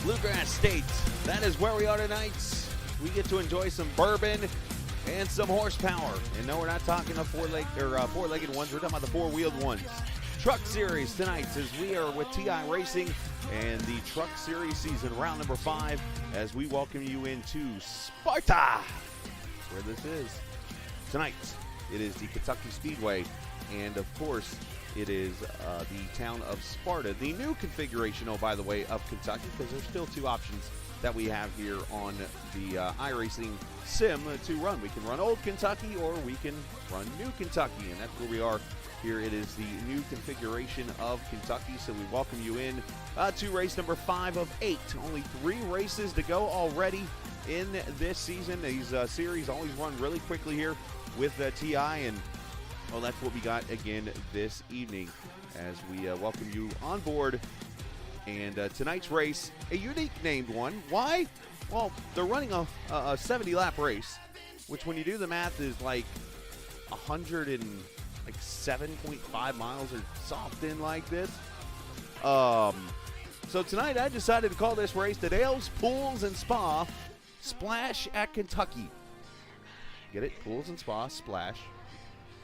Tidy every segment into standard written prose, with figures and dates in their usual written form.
Bluegrass State. That is where we are tonight. We get to enjoy some bourbon and some horsepower. And no, we're not talking the four-legged ones. We're talking about the four-wheeled ones. Truck Series tonight as we are with TI Racing and the Truck Series season round number 5 as we welcome you into Sparta. That's where this is. Tonight, it is the Kentucky Speedway, and of course, it is the town of Sparta. The new configuration, oh, by the way, of Kentucky, because there's still 2 options that we have here on the iRacing sim to run. We can run Old Kentucky or we can run New Kentucky, and that's where we are here. It is the new configuration of Kentucky, so we welcome you in to race number 5 of 8. Only 3 races to go already in this season. These series always run really quickly here with TI, and well, that's what we got again this evening as we welcome you on board. And tonight's race, a unique named one. Why? Well, they're running a 70-lap race, which when you do the math is like 107.5 miles or something like this. So tonight I decided to call this race the Dales Pools and Spa Splash at Kentucky. Get it? Pools and Spa Splash.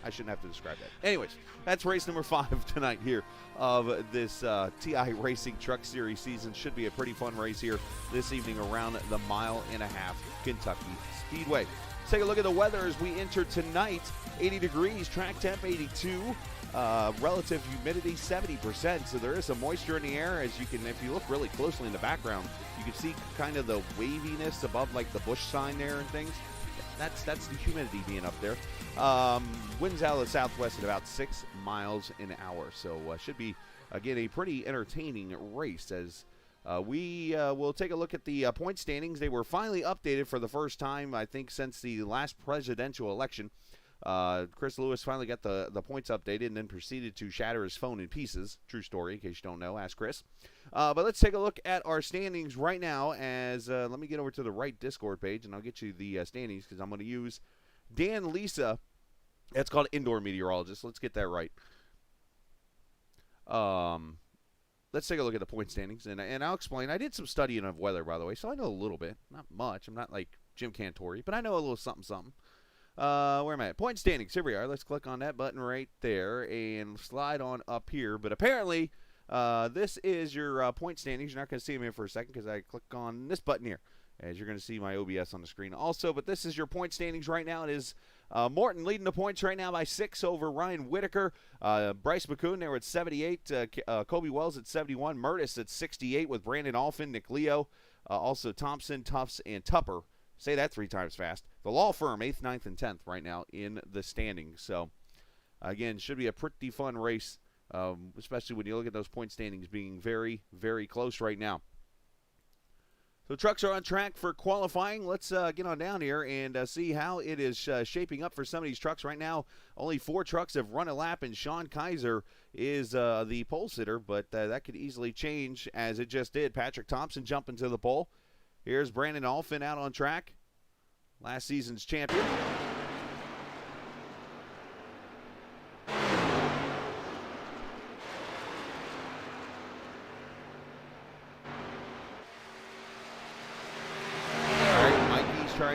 I shouldn't have to describe that. Anyways, that's race number 5 tonight here of this TI Racing Truck Series season. Should be a pretty fun race here this evening around the 1.5 mile Kentucky Speedway. Let's take a look at the weather as we enter tonight. 80 degrees, track temp 82, relative humidity 70%. So there is some moisture in the air, as you can, if you look really closely in the background, you can see kind of the waviness above like the Bush sign there and things. That's the humidity being up there. Winds out of the southwest at about 6 miles an hour. So should be, again, a pretty entertaining race as we will take a look at the point standings. They were finally updated for the first time, I think, since the last presidential election. Chris Lewis finally got the points updated and then proceeded to shatter his phone in pieces. True story, in case you don't know. Ask Chris. But let's take a look at our standings right now as let me get over to the right Discord page, and I'll get you the standings because I'm going to use Dan Lisa. It's called Indoor Meteorologist. Let's get that right. Let's take a look at the point standings, and I'll explain. I did some studying of weather, by the way, so I know a little bit. Not much. I'm not like Jim Cantori, but I know a little something. Where am I at? Point standings. Here we are. Let's click on that button right there and slide on up here. But apparently, this is your point standings. You're not going to see them here for a second because I click on this button here, as you're going to see my OBS on the screen also. But this is your point standings right now. It is Morton leading the points right now by 6 over Ryan Whitaker. Bryce McCoon there at 78. Kobe Wells at 71. Murtis at 68 with Brandon Alfin, Nick Leo. Also Thompson, Tufts, and Tupper. Say that 3 times fast. The Law Firm, 8th, 9th, and 10th right now in the standings. So, again, should be a pretty fun race, especially when you look at those point standings being very, very close right now. So trucks are on track for qualifying. Let's get on down here and see how it is shaping up for some of these trucks right now. Only 4 trucks have run a lap, and Sean Kaiser is the pole sitter, but that could easily change as it just did. Patrick Thompson jumping to the pole. Here's Brandon Alfin out on track, last season's champion.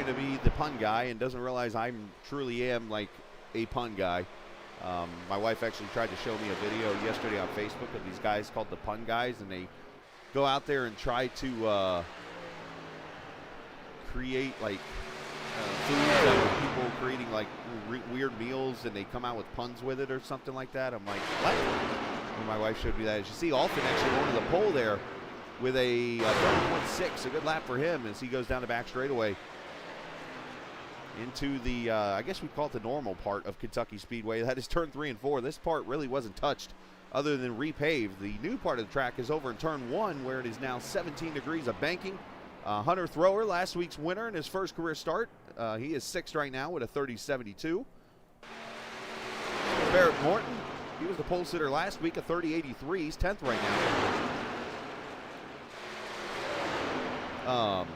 trying to be the pun guy and doesn't realize I truly am like a pun guy. My wife actually tried to show me a video yesterday on Facebook of these guys called the pun guys, and they go out there and try to create like food that people creating like weird meals, and they come out with puns with it or something like that. I'm like, what? And my wife showed me that. As you see, Alfin actually going to the pole there with a 30.6, a good lap for him as he goes down the back straightaway into the, I guess we call it the normal part of Kentucky Speedway. That is turn 3 and 4. This part really wasn't touched other than repaved. The new part of the track is over in turn 1, where it is now 17 degrees of banking. Hunter Thrower, last week's winner in his first career start. He is 6th right now with a 30.72. Barrett Morton, he was the pole sitter last week, a 30.83. He's 10th right now.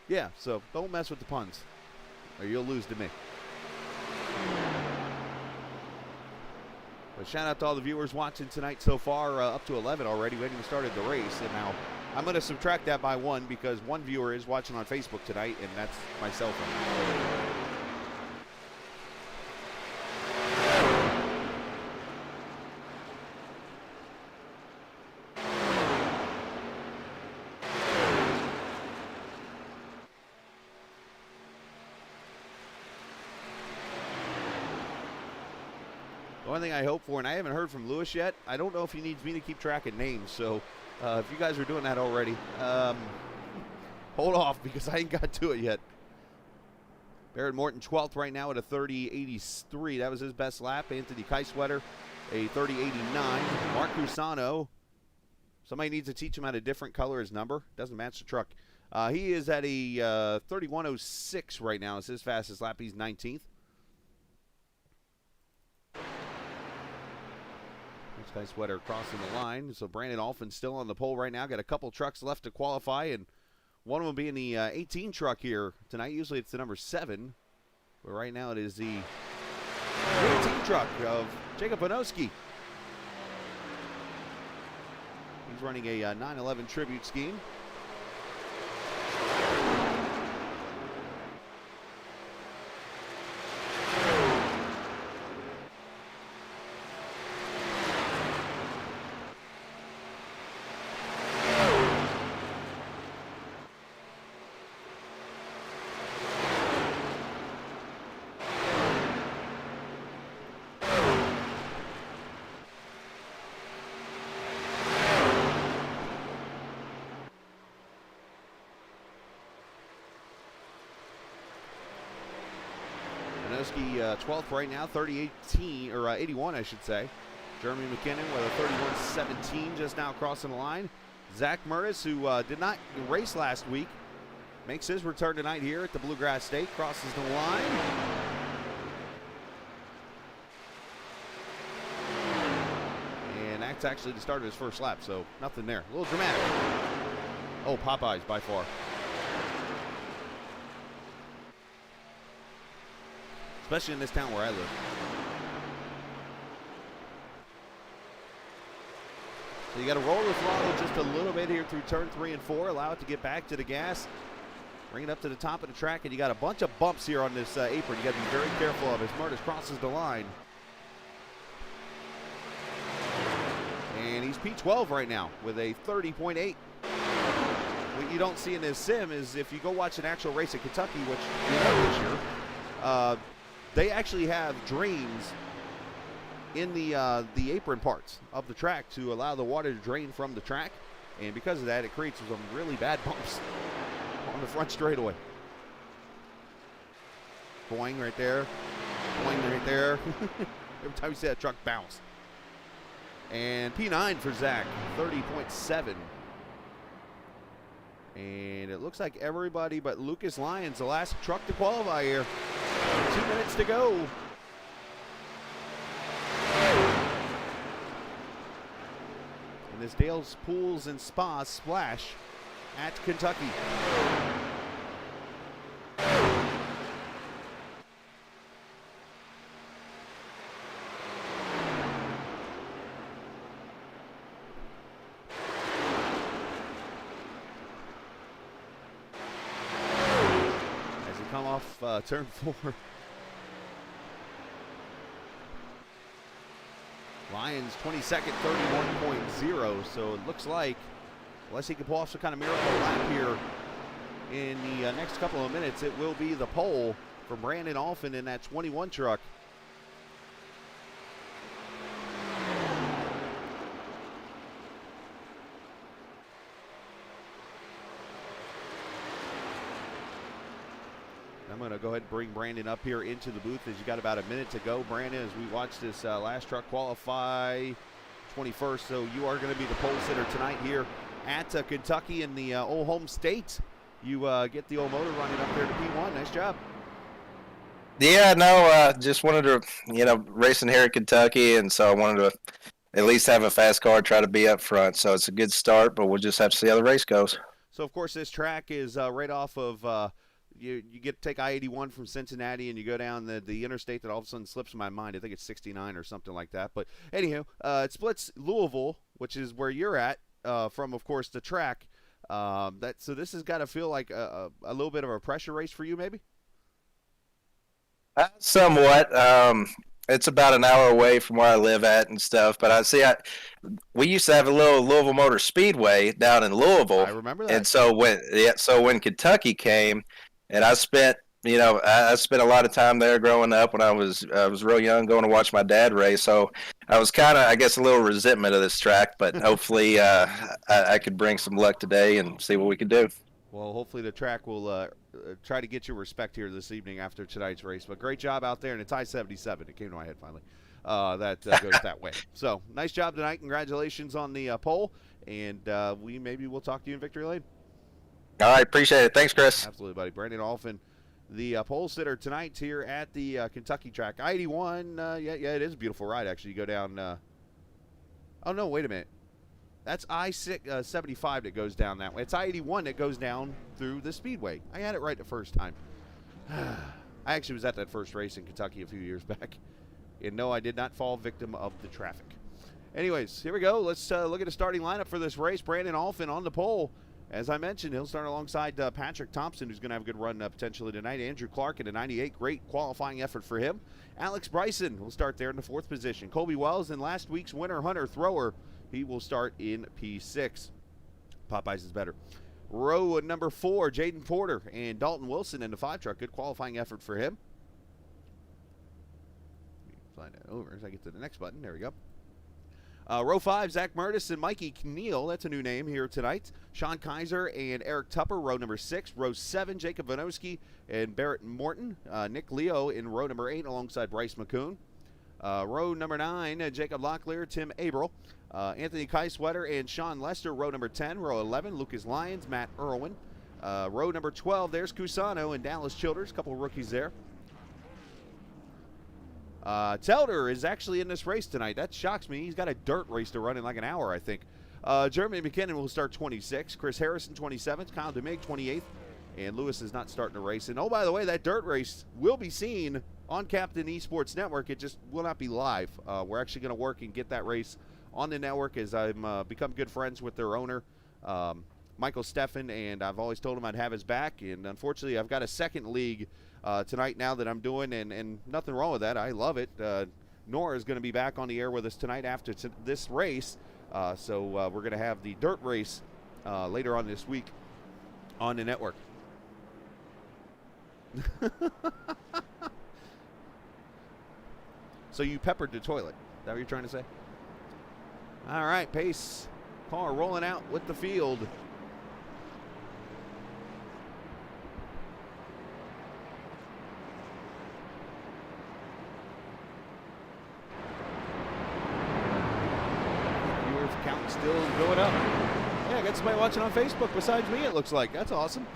Yeah, so don't mess with the puns, or you'll lose to me. But shout out to all the viewers watching tonight so far, up to 11 already. We haven't even started the race, and now I'm going to subtract that by 1 because one viewer is watching on Facebook tonight, and that's my cell phone. The only thing I hope for, and I haven't heard from Lewis yet, I don't know if he needs me to keep track of names, so if you guys are doing that already, hold off because I ain't got to it yet. Barrett Morton 12th right now at a 30.83. That was his best lap. Anthony Keiswetter, a 30.89. Mark Cusano, somebody needs to teach him how to different color his number. Doesn't match the truck. He is at a 31.06 right now. It's his fastest lap. He's 19th. Keiswetter crossing the line. So Brandon Alfin still on the pole right now. Got a couple trucks left to qualify, and one of them being the 18 truck here tonight. Usually it's the number 7, but right now it is the 18 truck of Jacob Bonoski. He's running a 9/11 tribute scheme. Bonoski 12th right now, 30.18 or 81, I should say. Jeremy McKinnon with a 31.17 just now crossing the line. Zach Murtis, who did not race last week, makes his return tonight here at the Bluegrass State, crosses the line. And that's actually the start of his first lap, so nothing there. A little dramatic. Oh, Popeyes by far. Especially in this town where I live. So you got to roll the throttle just a little bit here through turn 3 and 4. Allow it to get back to the gas. Bring it up to the top of the track, and you got a bunch of bumps here on this apron. You got to be very careful of as Murtis crosses the line. And he's P12 right now with a 30.8. What you don't see in this sim is if you go watch an actual race at Kentucky, which you know this year, they actually have drains in the apron parts of the track to allow the water to drain from the track, and because of that, it creates some really bad bumps on the front straightaway. Boing right there, boing right there. Every time you see that truck bounce. And P9 for Zach, 30.7. And it looks like everybody but Lucas Lyons, the last truck to qualify here. 2 minutes to go. And this Dale's Pools and Spa Splash at Kentucky. off turn 4. Lions 22nd, 31.0. So it looks like, unless he can pull off some kind of miracle lap here in the next couple of minutes, it will be the pole for Brandon Alphin in that 21 truck. I'm going to go ahead and bring Brandon up here into the booth as you got about a minute to go. Brandon, as we watch this last truck qualify 21st, so you are going to be the pole sitter tonight here at Kentucky in the old home state. You get the old motor running up there to P1. Nice job. Yeah, no, just wanted to, racing here at Kentucky, and so I wanted to at least have a fast car, try to be up front. So it's a good start, but we'll just have to see how the race goes. So, of course, this track is right off of you get to take I-81 from Cincinnati, and you go down the interstate that all of a sudden slips in my mind. I think it's 69 or something like that. But anyhow, it splits Louisville, which is where you're at, from, of course, the track. So this has got to feel like a little bit of a pressure race for you, maybe? Somewhat. It's about an hour away from where I live at and stuff. But we used to have a little Louisville Motor Speedway down in Louisville. I remember that. And so when Kentucky came, and I spent I spent a lot of time there growing up when I was real young, going to watch my dad race. So I was kind of, I guess, a little resentment of this track. But hopefully I could bring some luck today and see what we could do. Well, hopefully the track will try to get your respect here this evening after tonight's race. But great job out there, and it's I-77. It came to my head finally. That goes that way. So nice job tonight. Congratulations on the pole, and we'll talk to you in Victory Lane. All right, appreciate it. Thanks, Chris. Absolutely, buddy. Brandon Alphin, the pole sitter tonight here at the Kentucky track. I-81, yeah, it is a beautiful ride, actually. You go down, oh, no, wait a minute. That's I-75 that goes down that way. It's I-81 that goes down through the Speedway. I had it right the first time. I actually was at that first race in Kentucky a few years back. And no, I did not fall victim of the traffic. Anyways, here we go. Let's look at the starting lineup for this race. Brandon Alphin on the pole. As I mentioned, he'll start alongside Patrick Thompson, who's going to have a good run potentially tonight. Andrew Clark in a 98. Great qualifying effort for him. Alex Bryson will start there in the 4th position. Colby Wells and last week's winner, Hunter Thrower, he will start in P6. Popeyes is better. Row number 4, Jaden Porter and Dalton Wilson in the 5 truck. Good qualifying effort for him. Slide that over as I get to the next button. There we go. Row 5, Zach Murtis and Mikey Neal. That's a new name here tonight. Sean Kaiser and Eric Tupper, row number 6. Row 7, Jacob Vanowski and Barrett Morton. Nick Leo in row number 8 alongside Bryce McCoon. Row number 9, Jacob Locklear, Tim Abril. Anthony Keiswetter and Sean Lester, row number 10. Row 11, Lucas Lyons, Matt Irwin. Row number 12, there's Cusano and Dallas Childers. A couple of rookies there. Telder is actually in this race tonight. That shocks me. He's got a dirt race to run in like an hour, I think. Jeremy McKinnon will start 26. Chris Harrison, 27th. Kyle DeMig, 28th. And Lewis is not starting a race. And, oh, by the way, that dirt race will be seen on Captain Esports Network. It just will not be live. We're actually going to work and get that race on the network as I've become good friends with their owner, Michael Steffen, and I've always told him I'd have his back. And, unfortunately, I've got a second league tonight now that I'm doing, and nothing wrong with that. I love it. Nora is going to be back on the air with us tonight after this race. So we're going to have the dirt race later on this week on the network. So you peppered the toilet. Is that what you're trying to say? All right, pace car rolling out with the field. Viewer count still going up. Yeah, I got somebody watching on Facebook besides me, it looks like. That's awesome.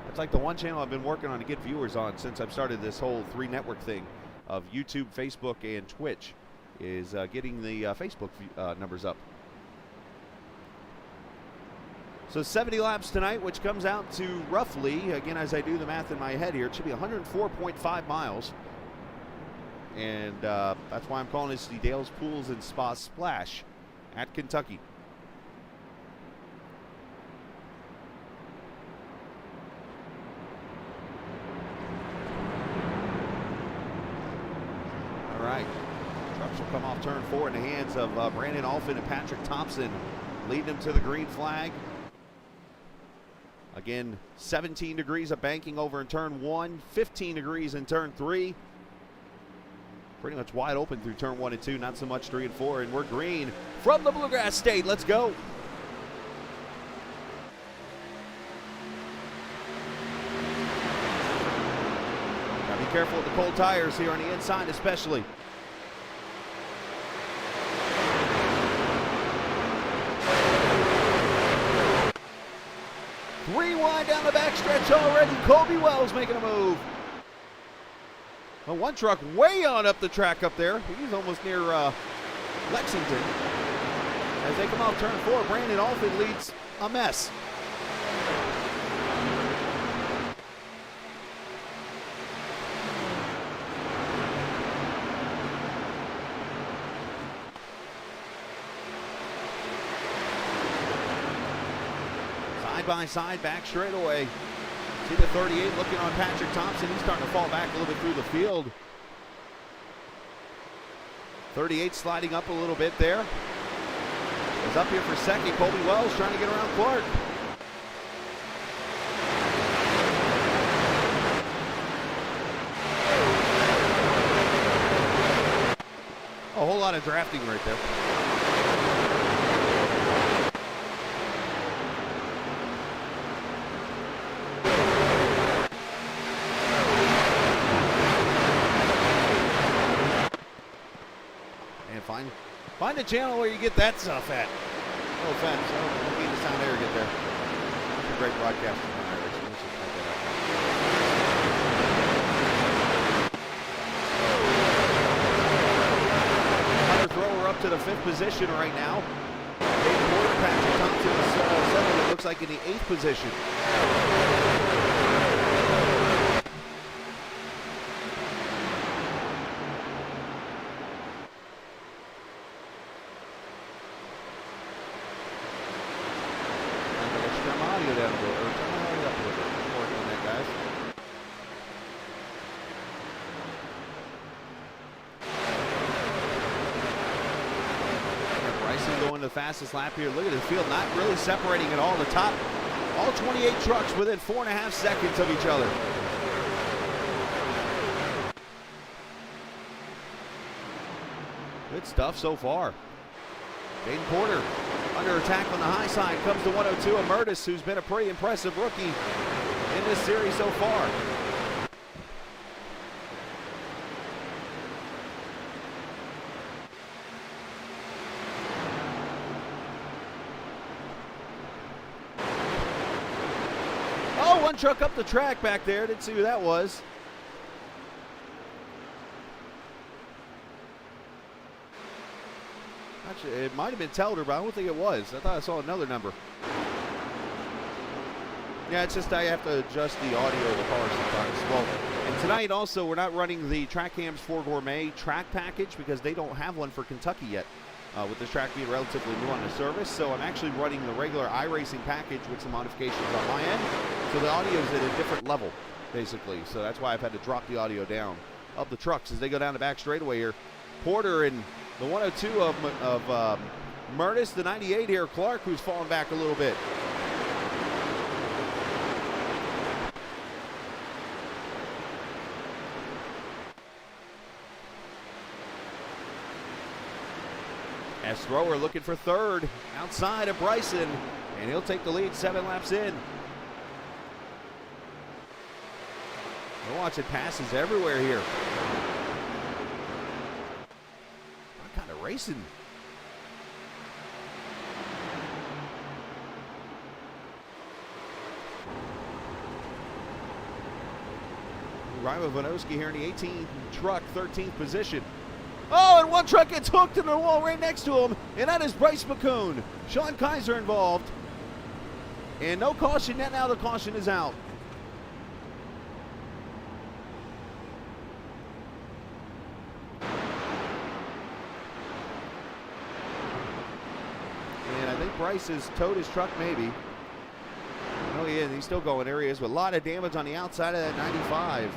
It's like the one channel I've been working on to get viewers on since I've started this whole 3-network thing of YouTube, Facebook, and Twitch, is getting the Facebook numbers up. So 70 laps tonight, which comes out to roughly, again, as I do the math in my head here, it should be 104.5 miles. And that's why I'm calling this the Dale's Pools and Spa Splash at Kentucky. right. Trucks will come off turn 4 in the hands of Brandon Alfin and Patrick Thompson, leading them to the green flag. Again, 17 degrees of banking over in turn 1, 15 degrees in turn 3. Pretty much wide open through turn 1 and 2, not so much 3 and 4, and we're green from the Bluegrass State. Let's go. Gotta be careful with the cold tires here on the inside especially. Three wide down the backstretch already. Colby Wells making a move. Well, one truck way on up the track up there. He's almost near Lexington. As they come off turn 4, Brandon Alfin leads a mess. Side by side, back straightaway. See the 38 looking on Patrick Thompson. He's starting to fall back a little bit through the field. 38 sliding up a little bit there. Is up here for second. Colby Wells trying to get around Clark. A whole lot of drafting right there. Find a channel where you get that stuff at. No offense. I don't need the sound arrogant there. It's a great broadcast from Irish. Let's just point that out. Hunter Thrower up to the 5th position right now. Dave Porter, Patrick Thompson is settled. It looks like in the 8th position. The fastest lap here. Look at the field not really separating at all. The top, all 28 trucks within 4.5 seconds of each other. Good stuff so far. Jaden Porter under attack on the high side. Comes to 102 of Murtis, who's been a pretty impressive rookie in this series so far. One truck up the track back there. Didn't see who that was. Actually, it might have been Telder, but I don't think it was. I thought I saw another number. Yeah, it's just I have to adjust the audio of the car sometimes. Well, and tonight also we're not running the Track Cams 4 Gourmet track package because they don't have one for Kentucky yet. With this track being relatively new on the service. So I'm actually running the regular iRacing package with some modifications on my end. So the audio is at a different level, basically. So that's why I've had to drop the audio down of the trucks as they go down the back straightaway here. Porter and the 102 of Murtis, the 98 here, Clark, who's falling back a little bit. As Thrower looking for third outside of Bryson, and he'll take the lead 7 laps in. We're watching passes everywhere here. What kind of racing? Ryan Vanowski here in the 18 truck, 13th position. Oh, and one truck gets hooked in the wall right next to him, and that is Bryce McCoon. Sean Kaiser involved. And no caution yet. Now the caution is out. And I think Bryce has towed his truck maybe. Oh, yeah, he's still going. There he is with a lot of damage on the outside of that 95.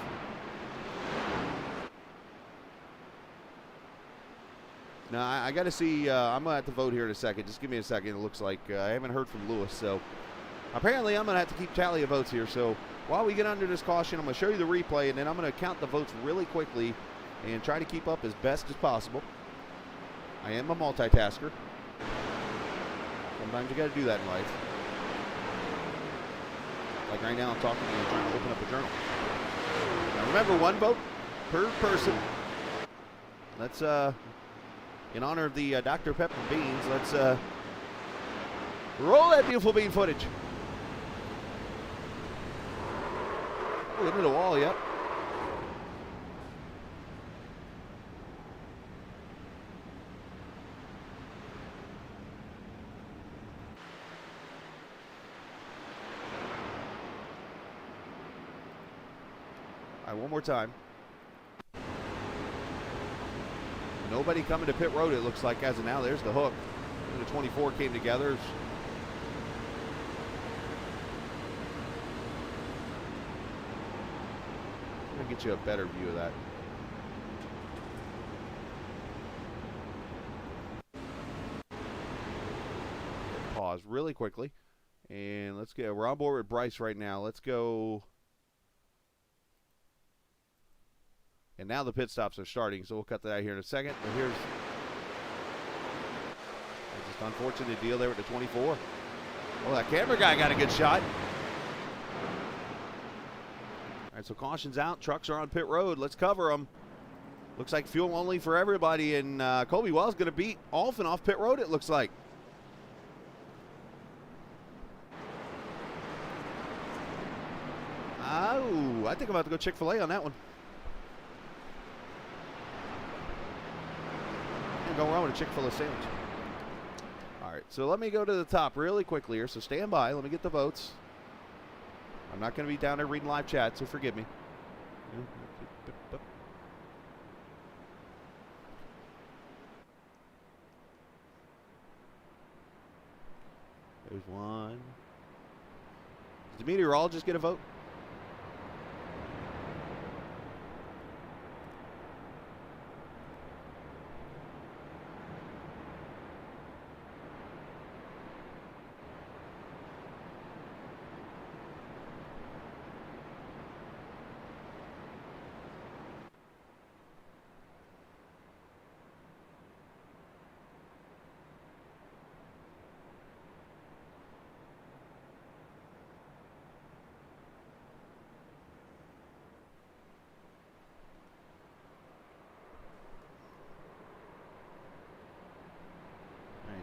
No, I got to see. I'm going to have to vote here in a second. Just give me a second. It looks like I haven't heard from Lewis. So apparently I'm going to have to keep tally of votes here. So while we get under this caution, I'm going to show you the replay, and then I'm going to count the votes really quickly and try to keep up as best as possible. I am a multitasker. Sometimes you got to do that in life. Like right now I'm talking to you, trying to open up a journal. Now remember, 1 vote per person. Let's, in honor of the Dr. Pepper beans, let's roll that beautiful bean footage. Oh, into the wall, yep. All right, one more time. Nobody coming to pit road, it looks like, as of now. There's the hook. The 24 came together. I'm going to get you a better view of that. Pause really quickly. And let's go. We're on board with Bryce right now. Let's go. And now the pit stops are starting, so we'll cut that out here in a second. But here's just an unfortunate deal there with the 24. Oh, that camera guy got a good shot. All right, so caution's out. Trucks are on pit road. Let's cover them. Looks like fuel only for everybody, and Colby Wells going to beat Alphen off pit road, it looks like. Oh, I think I'm about to go Chick-fil-A on that one. Go wrong with a Chick-fil-A sandwich. All right, so let me go to the top really quickly here. So stand by. Let me get the votes. I'm not going to be down there reading live chat, so forgive me. There's one. Does the meteorologist get a vote?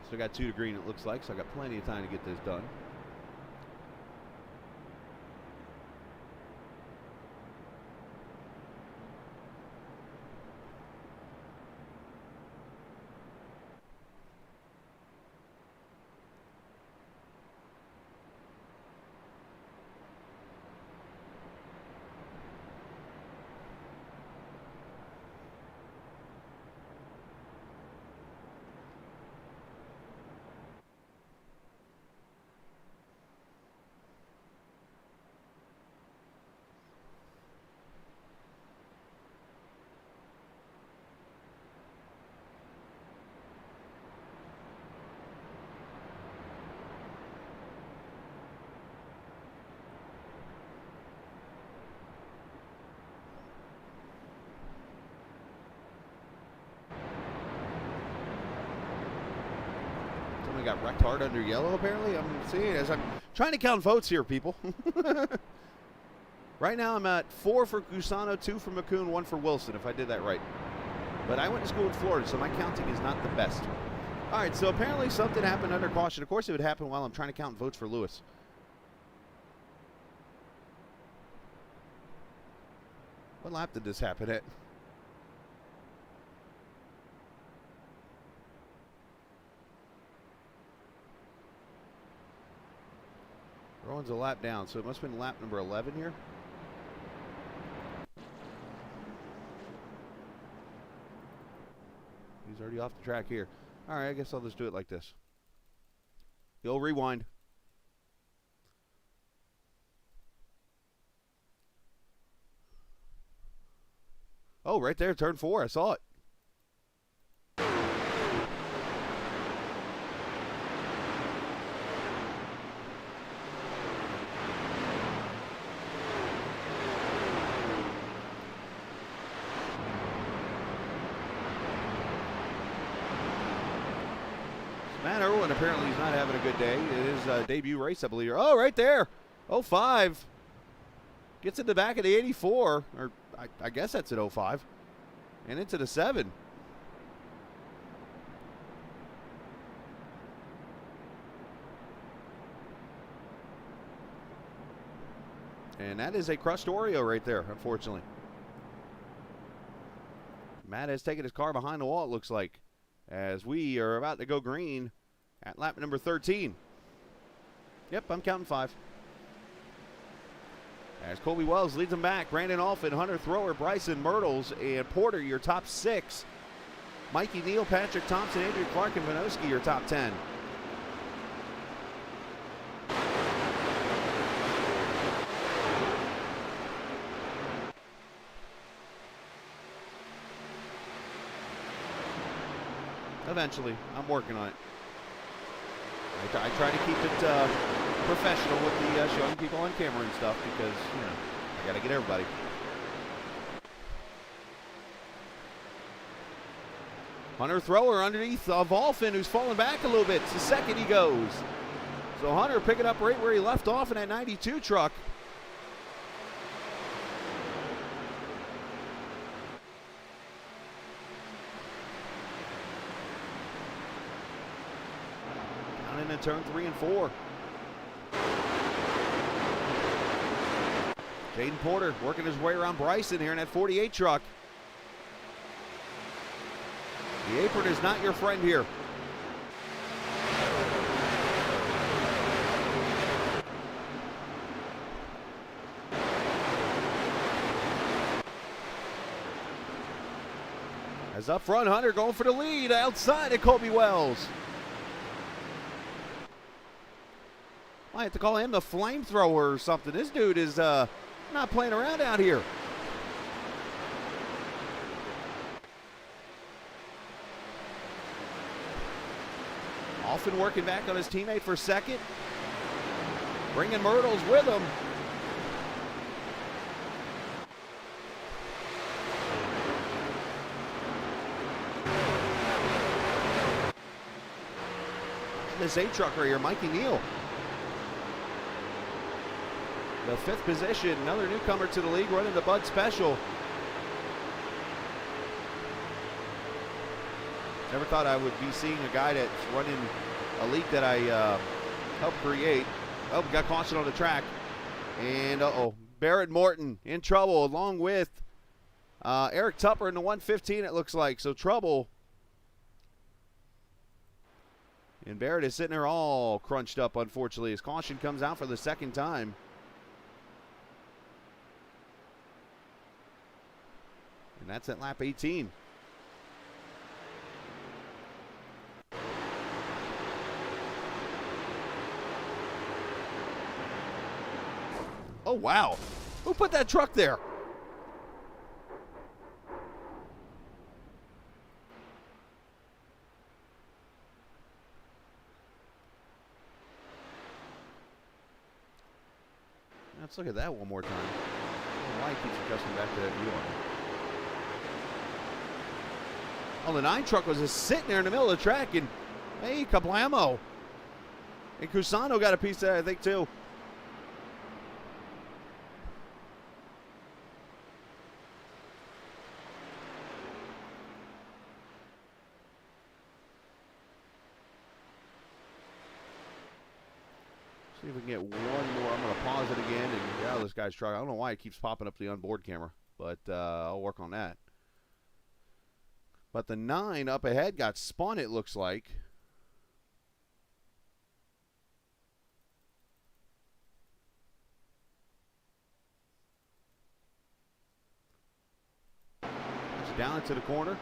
So I got 2 to green, it looks like, so I got plenty of time to get this done. Got wrecked hard under yellow, apparently. I'm seeing as I'm trying to count votes here, people. Right now I'm at 4 for Gusano, 2 for McCoon, 1 for Wilson, if I did that right. But I went to school in Florida, so my counting is not the best. All right, so apparently something happened under caution. Of course it would happen while I'm trying to count votes for Lewis. What lap did this happen at? Rowan's a lap down, so it must have been lap number 11 here. He's already off the track here. All right, I guess I'll just do it like this. You'll rewind. Oh, right there, turn 4. I saw it. Matt Irwin apparently he's not having a good day. It is a debut race, I believe. Oh, right there. 05. Gets in the back of the 84. Or I guess that's at 05. And into the 7. And that is a crushed Oreo right there, unfortunately. Matt has taken his car behind the wall, it looks like, as we are about to go green at lap number 13. Yep, I'm counting 5. As Colby Wells leads them back, Brandon Alford, Hunter Thrower, Bryson Myrtles, and Porter, your top 6. Mikey Neal, Patrick Thompson, Andrew Clark, and Vinoski, your top 10. Eventually, I'm working on it. I try to keep it professional with the showing people on camera and stuff because, you know, I got to get everybody. Hunter Thrower underneath Volfin, who's falling back a little bit. It's the second he goes. So Hunter picking up right where he left off in that 92 truck. Into turn 3 and 4. Jaden Porter working his way around Bryson here in that 48 truck. The apron is not your friend here. As up front, Hunter going for the lead outside of Colby Wells. I have to call him the flamethrower or something. This dude is not playing around out here. Often working back on his teammate for second. Bringing Myrtles with him. This 8 truck right here, Mikey Neal. The 5th position, another newcomer to the league running the Bud Special. Never thought I would be seeing a guy that's running a league that I helped create. Oh, got caution on the track. And Barrett Morton in trouble along with Eric Tupper in the 115 it looks like. So trouble. And Barrett is sitting there all crunched up unfortunately as caution comes out for the second time. And that's at lap 18. Oh, wow. Who put that truck there? Let's look at that one more time. I don't know why he keeps adjusting back to that view on it. Oh, the 9 truck was just sitting there in the middle of the track, and hey, kablamo. And Cusano got a piece of that, I think, too. See if we can get one more. I'm going to pause it again and get out of this guy's truck. I don't know why it keeps popping up the onboard camera, but I'll work on that. But the 9 up ahead got spun, it looks like. It's down into the corner.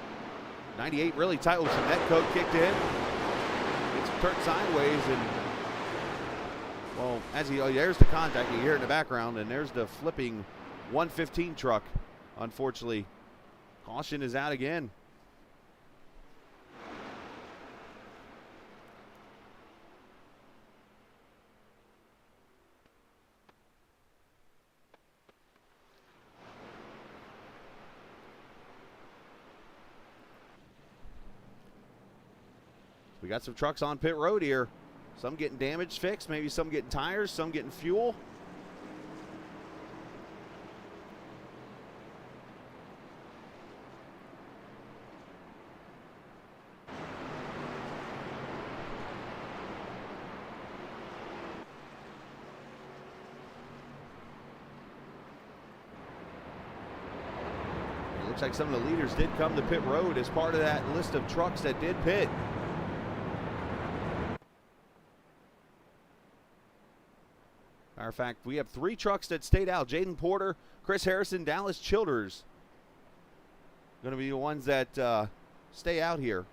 98 really tight with some net coat kicked in. It's turned sideways and, well, there's the contact you hear in the background, and there's the flipping 115 truck. Unfortunately, caution is out again. We we got some trucks on pit road here. Some getting damage fixed, maybe some getting tires, some getting fuel. Looks like some of the leaders did come to pit road as part of that list of trucks that did pit. Matter of fact, we have 3 trucks that stayed out. Jaden Porter, Chris Harrison, Dallas Childers going to be the ones that stay out here.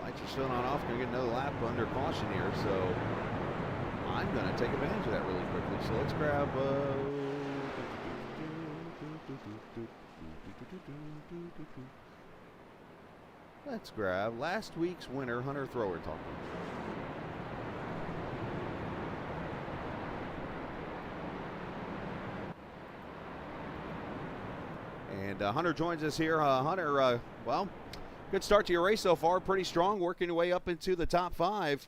Lights are still not off. Going to get another lap under caution here, so I'm going to take advantage of that really quickly. So let's grab. Let's grab last week's winner, Hunter Thrower, talking. And Hunter joins us here. Hunter, well, good start to your race so far. Pretty strong, working your way up into the top 5.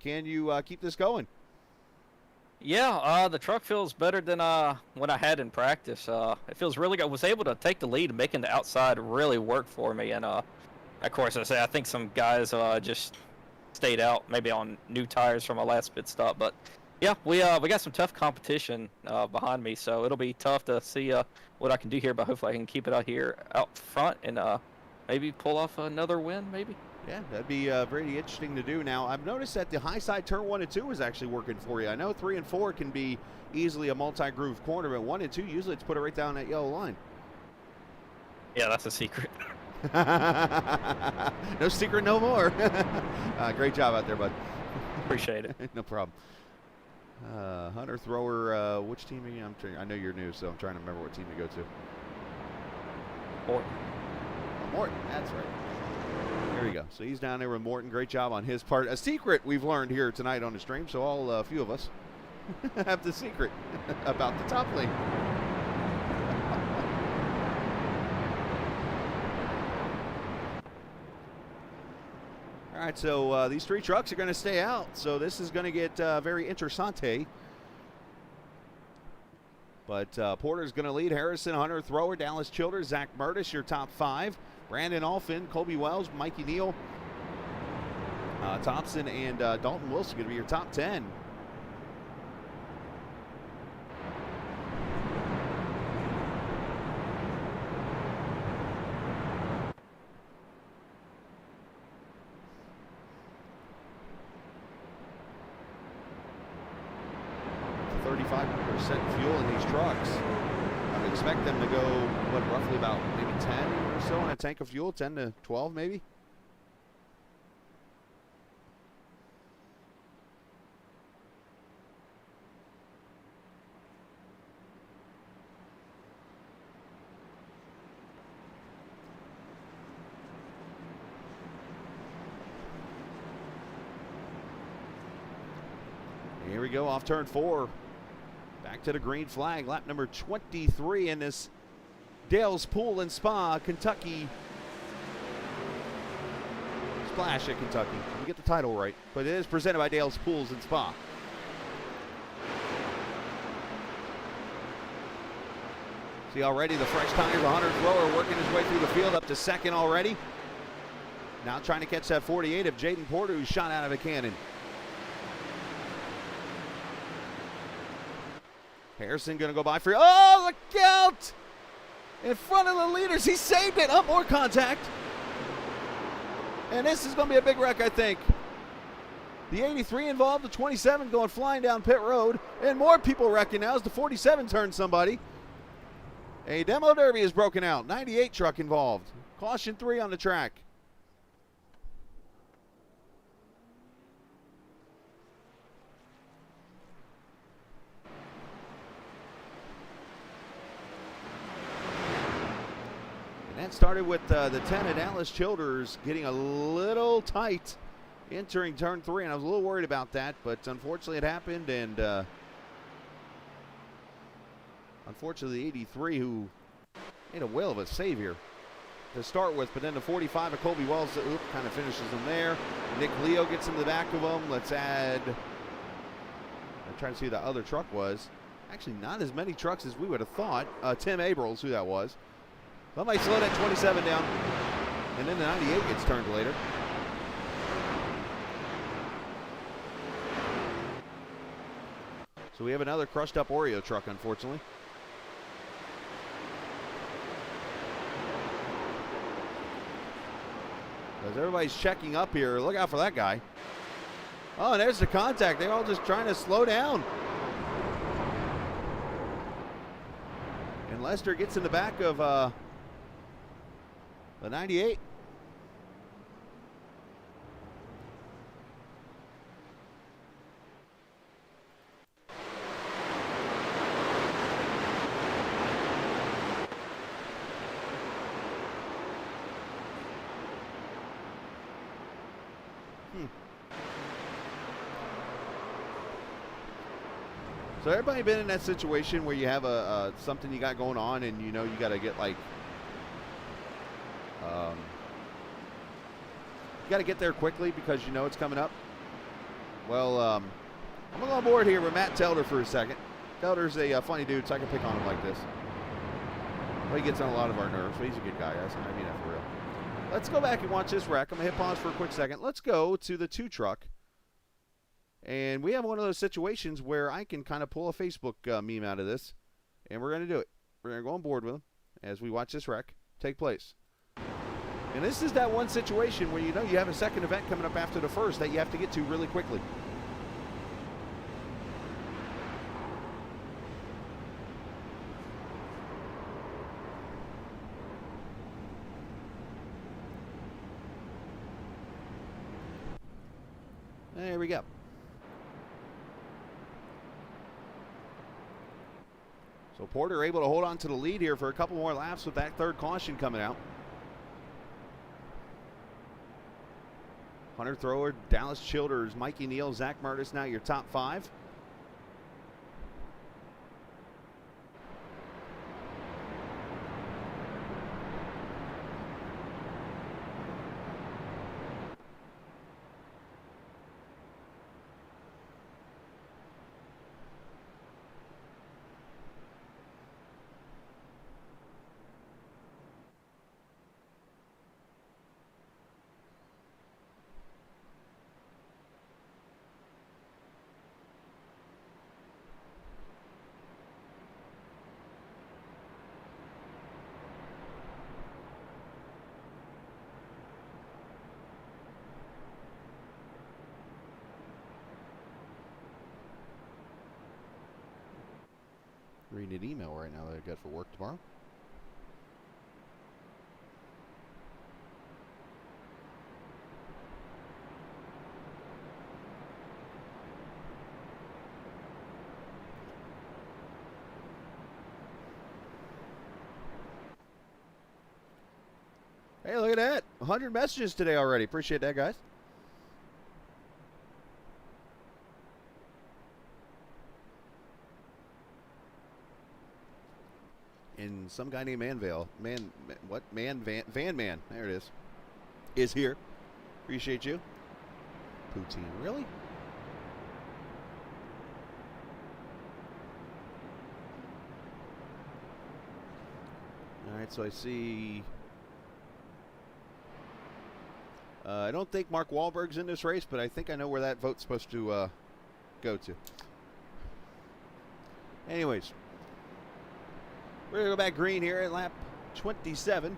Can you keep this going? Yeah, the truck feels better than what I had in practice. It feels really good. I was able to take the lead and making the outside really work for me. And, of course, I think some guys just stayed out, maybe on new tires from my last pit stop. But, yeah, we got some tough competition behind me, so it'll be tough to see what I can do here. But hopefully I can keep it out here out front and maybe pull off another win, maybe. Yeah, that'd be very interesting to do. Now, I've noticed that the high side turn 1 and 2 is actually working for you. I know 3 and 4 can be easily a multi-groove corner, but 1 and 2, usually it's put it right down that yellow line. Yeah, that's a secret. No secret no more. Great job out there, bud. Appreciate it. No problem. Hunter Thrower, which team again? I know you're new, so I'm trying to remember what team to go to. Morton. Oh, Morton, that's right. There you go. So he's down there with Morton. Great job on his part. A secret we've learned here tonight on the stream, so all a few of us have the secret about the top lane. All right, so these 3 trucks are going to stay out, so this is going to get very interessante. But Porter's going to lead. Harrison, Hunter Thrower, Dallas Childers, Zach Murtis, your top 5. Brandon Alfin, Colby Wells, Mikey Neal, Thompson, and Dalton Wilson going to be your top 10. .35% fuel in these trucks. I would expect them to go, what, roughly about maybe 10 or so in a tank of fuel, 10 to 12 maybe? Here we go, off turn 4. Back to the green flag, lap number 23 in this Dale's Pool and Spa, Kentucky. Splash at Kentucky. You get the title right, but it is presented by Dale's Pools and Spa. See already the fresh tires, the Hunter Thrower working his way through the field up to second already. Now trying to catch that 48 of Jaden Porter, who's shot out of a cannon. Harrison going to go by for, oh, look out! In front of the leaders, he saved it. Up, more contact. And this is going to be a big wreck, I think. The 83 involved, the 27 going flying down pit road, and more people wrecking now as the 47 turns somebody. A demo derby is broken out, 98 truck involved. Caution 3 on the track. And that started with the 10 at Alice Childers getting a little tight entering turn 3, and I was a little worried about that, but unfortunately it happened, and unfortunately the 83, who made a whale of a save here to start with, but then the 45 of Colby Wells kind of finishes him there. Nick Leo gets in the back of him. Let's add, I'm trying to see who the other truck was. Actually, not as many trucks as we would have thought. Tim Abrams, who that was. Somebody slow that 27 down, and then the 98 gets turned later. So we have another crushed up Oreo truck, unfortunately. As everybody's checking up here, look out for that guy. Oh, and there's the contact. They're all just trying to slow down. And Lester gets in the back of the 98. So everybody been in that situation where you have something you got going on, and you know you got to get like, you got to get there quickly because you know it's coming up. Well, I'm gonna go on board here with Matt Telder for a second. Telder's a funny dude, so I can pick on him like this. But he gets on a lot of our nerves, but he's a good guy. I mean that for real. Let's go back and watch this wreck. I'm gonna hit pause for a quick second. Let's go to the 2 truck. And we have one of those situations where I can kind of pull a Facebook meme out of this. And we're going to do it. We're going to go on board with them as we watch this wreck take place. And this is that one situation where you know you have a second event coming up after the first that you have to get to really quickly. There we go. So Porter able to hold on to the lead here for a couple more laps with that third caution coming out. Hunter Thrower, Dallas Childers, Mikey Neal, Zach Murtis, now your top 5. Reading an email right now that I got for work tomorrow. Hey, look at that. 100 messages today already. Appreciate that, guys. And some guy named Van Man, there it is here. Appreciate you. Poutine, really? All right, so I see. I don't think Mark Wahlberg's in this race, but I think I know where that vote's supposed to go to. Anyways. We're going to go back green here at lap 27.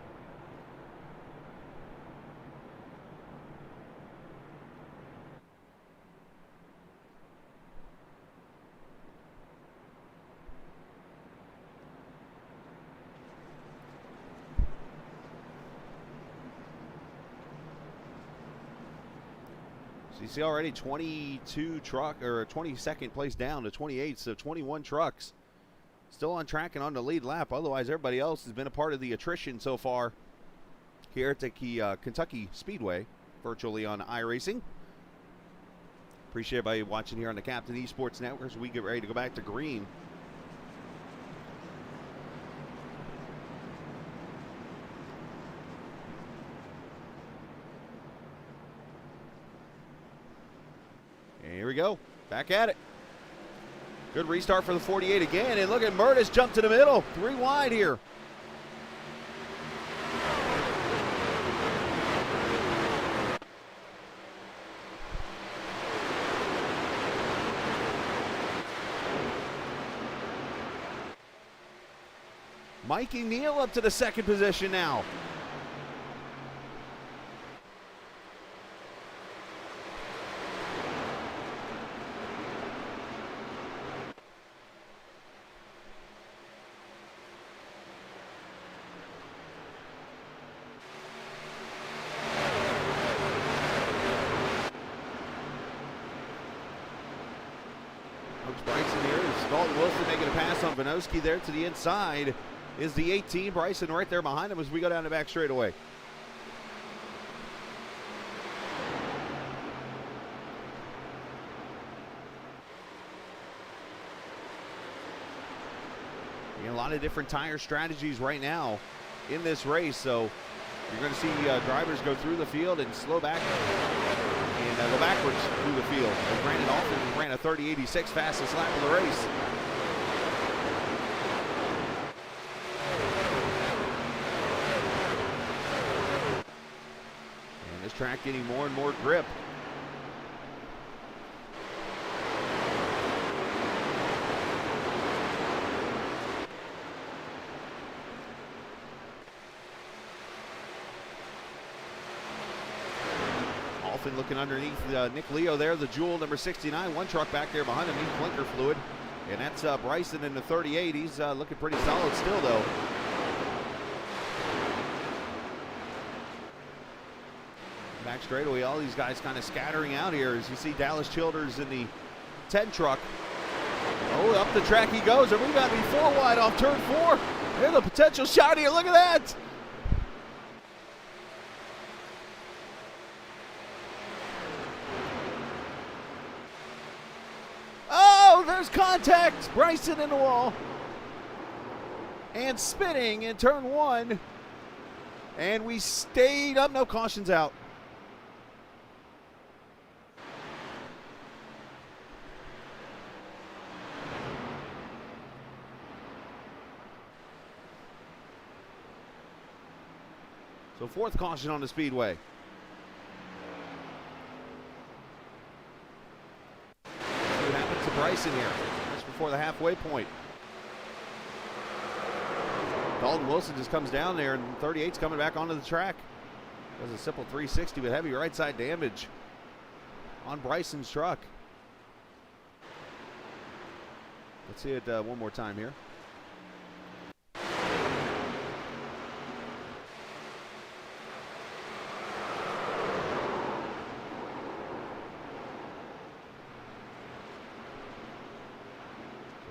So you see already 22 truck, or 22nd place down to 28, so 21 trucks still on track and on the lead lap. Otherwise, everybody else has been a part of the attrition so far here at the Kentucky Speedway, virtually on iRacing. Appreciate everybody watching here on the Captain Esports Network as we get ready to go back to green. Here we go. Back at it. Good restart for the 48 again. And look at Murtis jump to the middle. 3 wide here. Mikey Neal up to the 2nd position now. Bryson here is Dalton Wilson making a pass on Vinoski there to the inside is the 18. Bryson right there behind him as we go down the back straightaway. A lot of different tire strategies right now in this race, so you're going to see drivers go through the field and slow back and go backwards through the field. As Brandon Alton ran a 30.86 fastest lap of the race. And this track getting more and more grip. Looking underneath Nick Leo there, the Jewel number 69. One truck back there behind him, needs blinker fluid. And that's Bryson in the 38. He's looking pretty solid still, though. Back straightaway, all these guys kind of scattering out here as you see Dallas Childers in the 10 truck. Oh, up the track he goes, and we got to be 4 wide off turn 4. There's a potential shot here, look at that. There's contact. Bryson in the wall. And spinning in turn 1. And we stayed up. No, caution's out. So 4th caution on the Speedway. Bryson here, just before the halfway point. Dalton Wilson just comes down there, and 38's coming back onto the track. Does a simple 360 with heavy right side damage on Bryson's truck. Let's see it one more time here.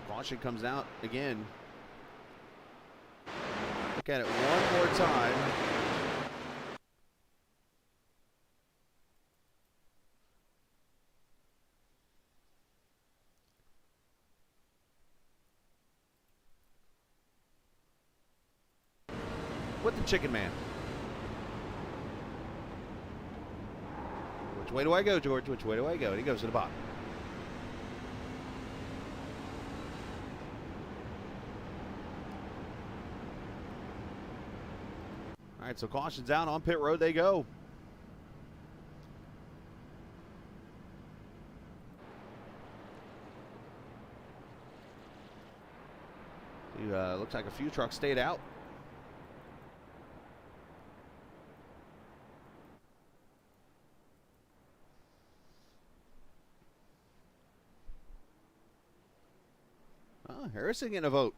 Caution comes out again. Look at it one more time. With the chicken man. Which way do I go, George? Which way do I go? And he goes to the bottom. All right, so caution's out, on pit road they go. Looks like a few trucks stayed out. Oh, Harrison getting a vote.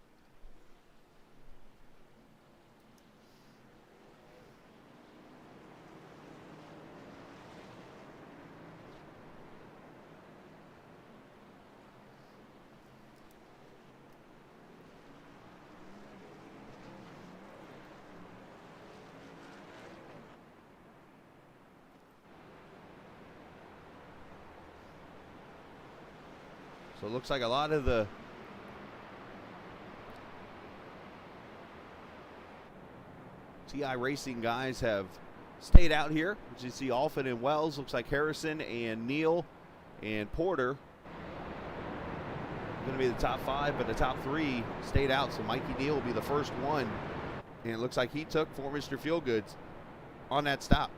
So it looks like a lot of the TI Racing guys have stayed out here. As you see, Alfin and Wells, looks like Harrison and Neal and Porter going to be the top 5, but the top 3 stayed out. So Mikey Neal will be the first one. And it looks like he took for Mr. Feelgoods on that stop.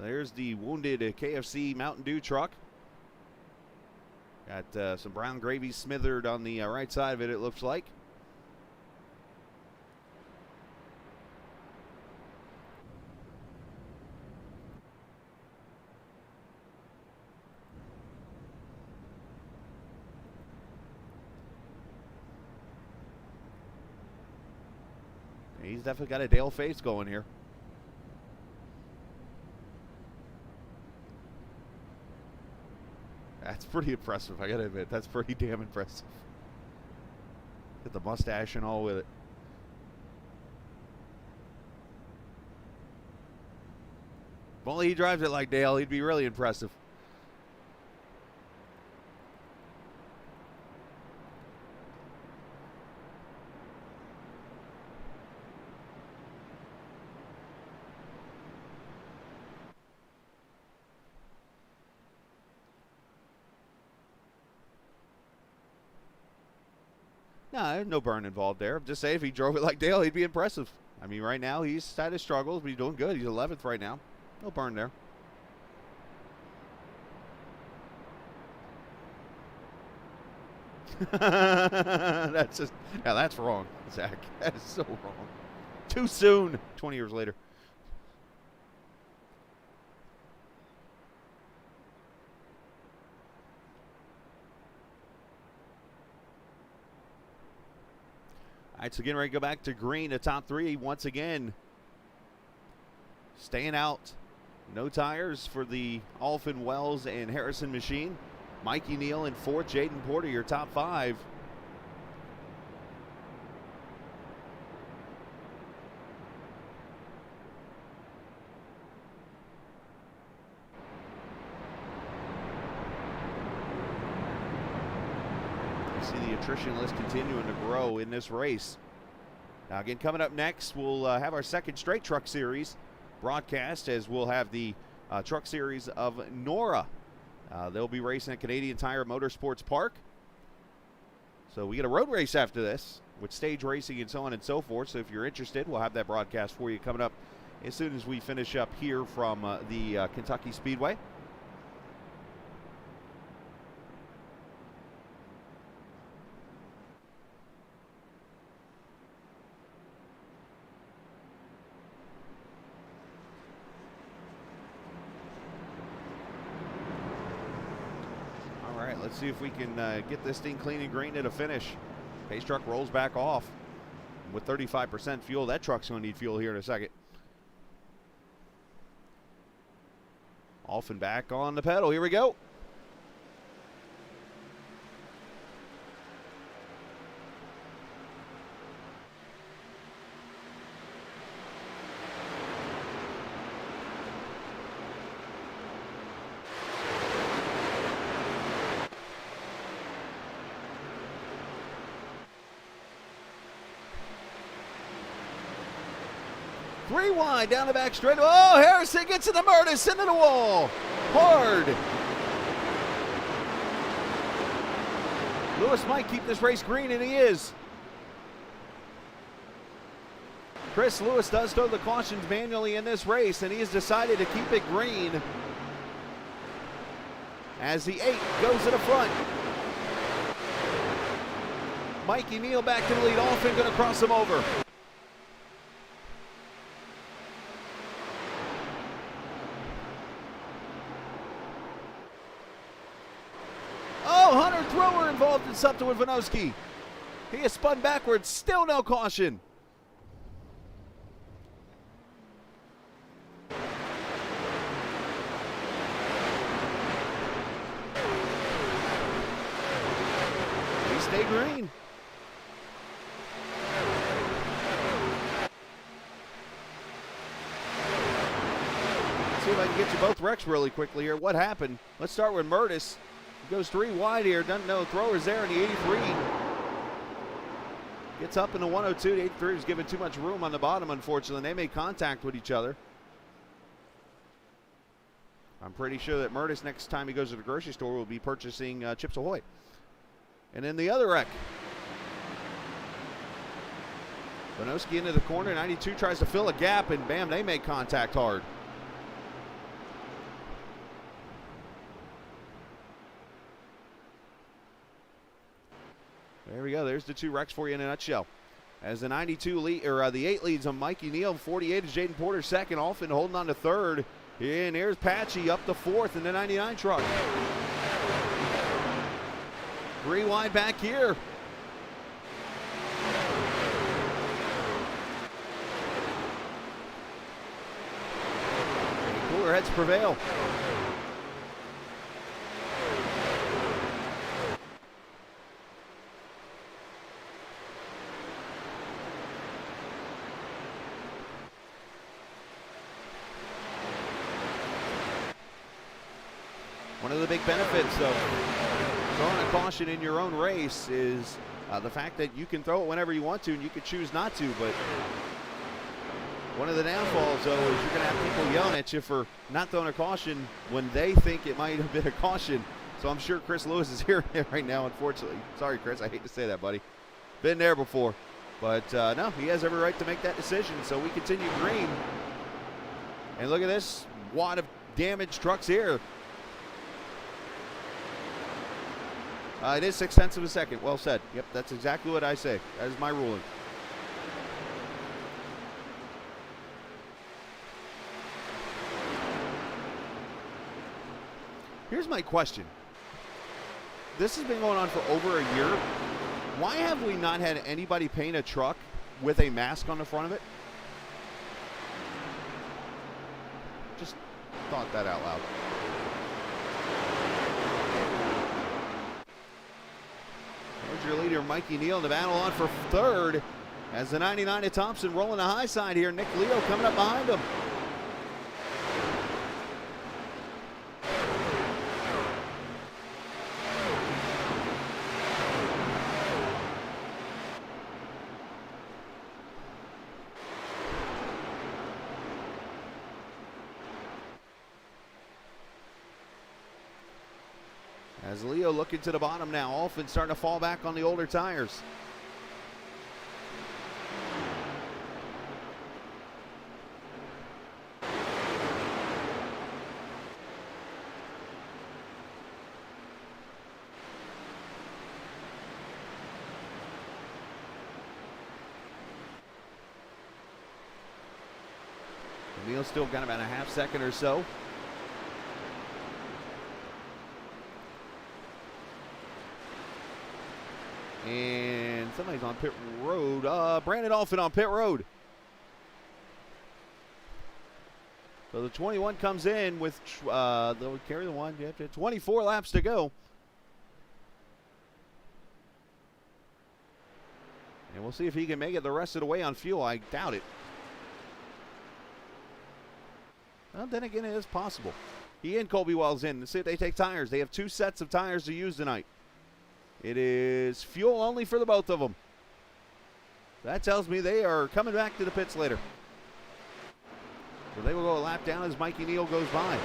There's the wounded KFC Mountain Dew truck. Got some brown gravy smothered on the right side of it, it looks like. He's definitely got a Dale face going here. That's pretty impressive, I gotta admit. That's pretty damn impressive. Get the mustache and all with it. If only he drives it like Dale, he'd be really impressive. No, there's no burn involved there. I'm just saying, if he drove it like Dale, he'd be impressive. I mean, right now, he's had his struggles, but he's doing good. He's 11th right now. No burn there. That's just, yeah, that's wrong, Zach. That is so wrong. Too soon, 20 years later. All right, so getting ready to go back to green, the top 3 once again. Staying out. No tires for the Alfin, Wells, and Harrison machine. Mikey Neal in 4th, Jaden Porter, your top 5. See the attrition list continuing to grow in this race. Now again, coming up next, we'll have our second straight truck series broadcast, as we'll have the truck series of Nora. They'll be racing at Canadian Tire Motorsports Park. So we get a road race after this with stage racing and so on and so forth. So if you're interested, we'll have that broadcast for you coming up as soon as we finish up here from the Kentucky Speedway. Let's see if we can get this thing clean and green at a finish. Pace truck rolls back off. With 35% fuel, that truck's going to need fuel here in a second. Off and back on the pedal. Here we go. Three wide down the back straight. Oh, Harrison gets in the Murtis into the wall. Hard. Lewis might keep this race green, and he is. Chris Lewis does throw the cautions manually in this race, and he has decided to keep it green as the 8 goes to the front. Mikey Neal back to the lead. Alfin going to cross him over. Hunter Thrower involved in something with Vanowski. He is spun backwards, still no caution. stay green. Let's see if I can get you both wrecks really quickly here. What happened? Let's start with Murtis. He goes 3 wide here. Doesn't know. Thrower's there in the 83. Gets up in the 102. The 83 is given too much room on the bottom, unfortunately. They made contact with each other. I'm pretty sure that Murtis, next time he goes to the grocery store, will be purchasing Chips Ahoy. And then the other wreck. Bonoski into the corner. 92 tries to fill a gap, and bam, they make contact hard. There we go. There's the 2 wrecks for you in a nutshell. As the 92 lead, or the 8 leads on Mikey Neal. 48 is Jaden Porter second. Alfin holding on to third. And here's Patchy up to 4th in the 99 truck. 3 wide back here. And cooler heads prevail. One of the big benefits of throwing a caution in your own race is the fact that you can throw it whenever you want to, and you can choose not to. But one of the downfalls, though, is you're going to have people yelling at you for not throwing a caution when they think it might have been a caution. So I'm sure Chris Lewis is here right now, unfortunately. Sorry, Chris. I hate to say that, buddy. Been there before. But, no, he has every right to make that decision. So we continue green. And look at this wad of damaged trucks here. It is 0.6 of a second. Well said. Yep, that's exactly what I say. That is my ruling. Here's my question. This has been going on for over a year. Why have we not had anybody paint a truck with a mask on the front of it? Just thought that out loud. There's your leader, Mikey Neal, in the battle on for third. As the 99 at Thompson rolling the high side here. Nick Leo coming up behind him. As Leo looking to the bottom now, Alfin starting to fall back on the older tires. Neal's still got about a half second or so. And somebody's on pit road. Brandon Alfin on pit road. So the 21 comes in with, they'll carry the one. 24 laps to go. And we'll see if he can make it the rest of the way on fuel. I doubt it. Well, then again, it is possible. He and Colby Wells in. Let's see if they take tires. They have 2 sets of tires to use tonight. It is fuel only for the both of them. That tells me they are coming back to the pits later. So they will go a lap down as Mikey Neal goes by.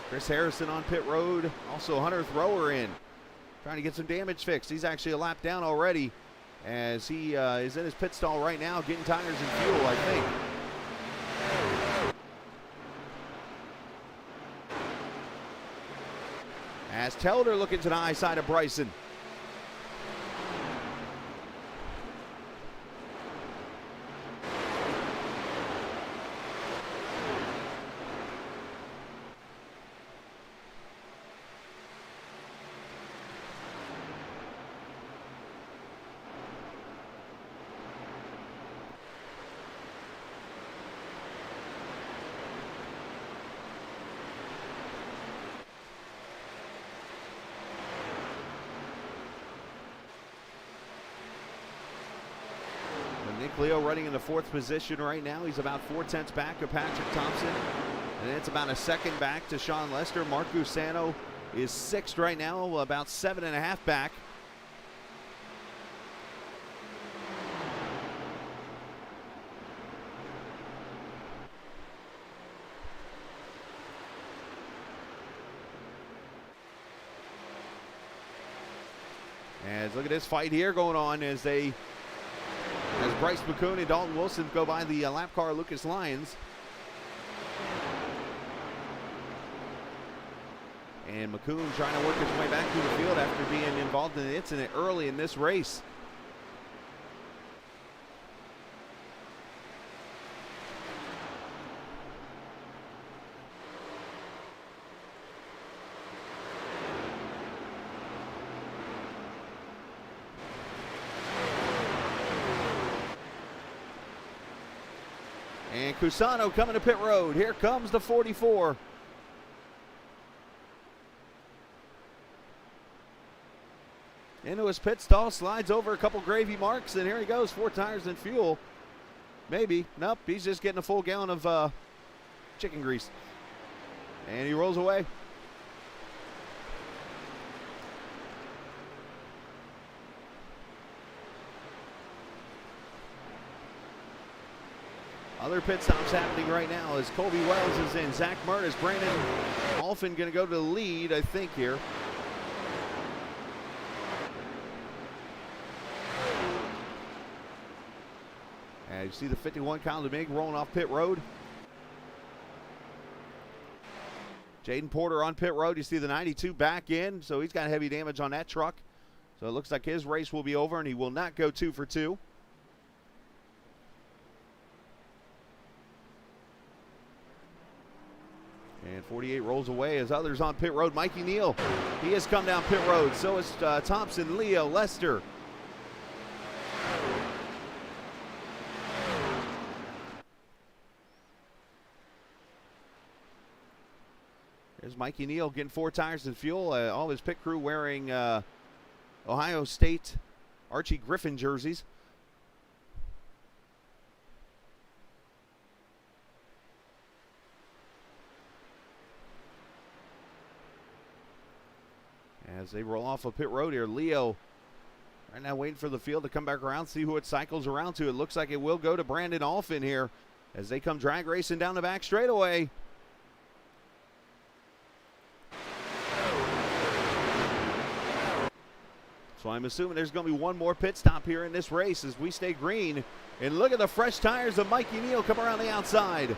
Chris Harrison on pit road. Also Hunter Thrower in. Trying to get some damage fixed. He's actually a lap down already as he is in his pit stall right now getting tires and fuel, I think. As Telder looking to the high side of Bryson. Nick Leo running in the 4th position right now. He's about 4/10 back of Patrick Thompson. And it's about a second back to Sean Lester. Mark Gusano is 6th right now, about 7.5 back. As look at this fight here going on as Bryce McCoon and Dalton Wilson go by the lap car Lucas Lyons. And McCoon trying to work his way back through the field after being involved in an incident early in this race. And Cusano coming to pit road. Here comes the 44. Into his pit stall, slides over a couple gravy marks, and here he goes, 4 tires and fuel. Maybe. Nope, he's just getting a full gallon of chicken grease. And he rolls away. Other pit stops happening right now as Colby Wells is in. Zach Murtis, Brandon Alfin going to go to the lead, I think, here. And you see the 51 Kyle DeMig rolling off pit road. Jaden Porter on pit road. You see the 92 back in, so he's got heavy damage on that truck. So it looks like his race will be over, and he will not go 2 for 2. And 48 rolls away as others on pit road. Mikey Neal, he has come down pit road. So is Thompson, Leo, Lester. There's Mikey Neal getting 4 tires and fuel. All his pit crew wearing Ohio State Archie Griffin jerseys. As they roll off of pit road here, Leo right now waiting for the field to come back around, see who it cycles around to. It looks like it will go to Brandon Alfin here as they come drag racing down the back straightaway. So I'm assuming there's going to be one more pit stop here in this race as we stay green. And look at the fresh tires of Mikey Neal come around the outside.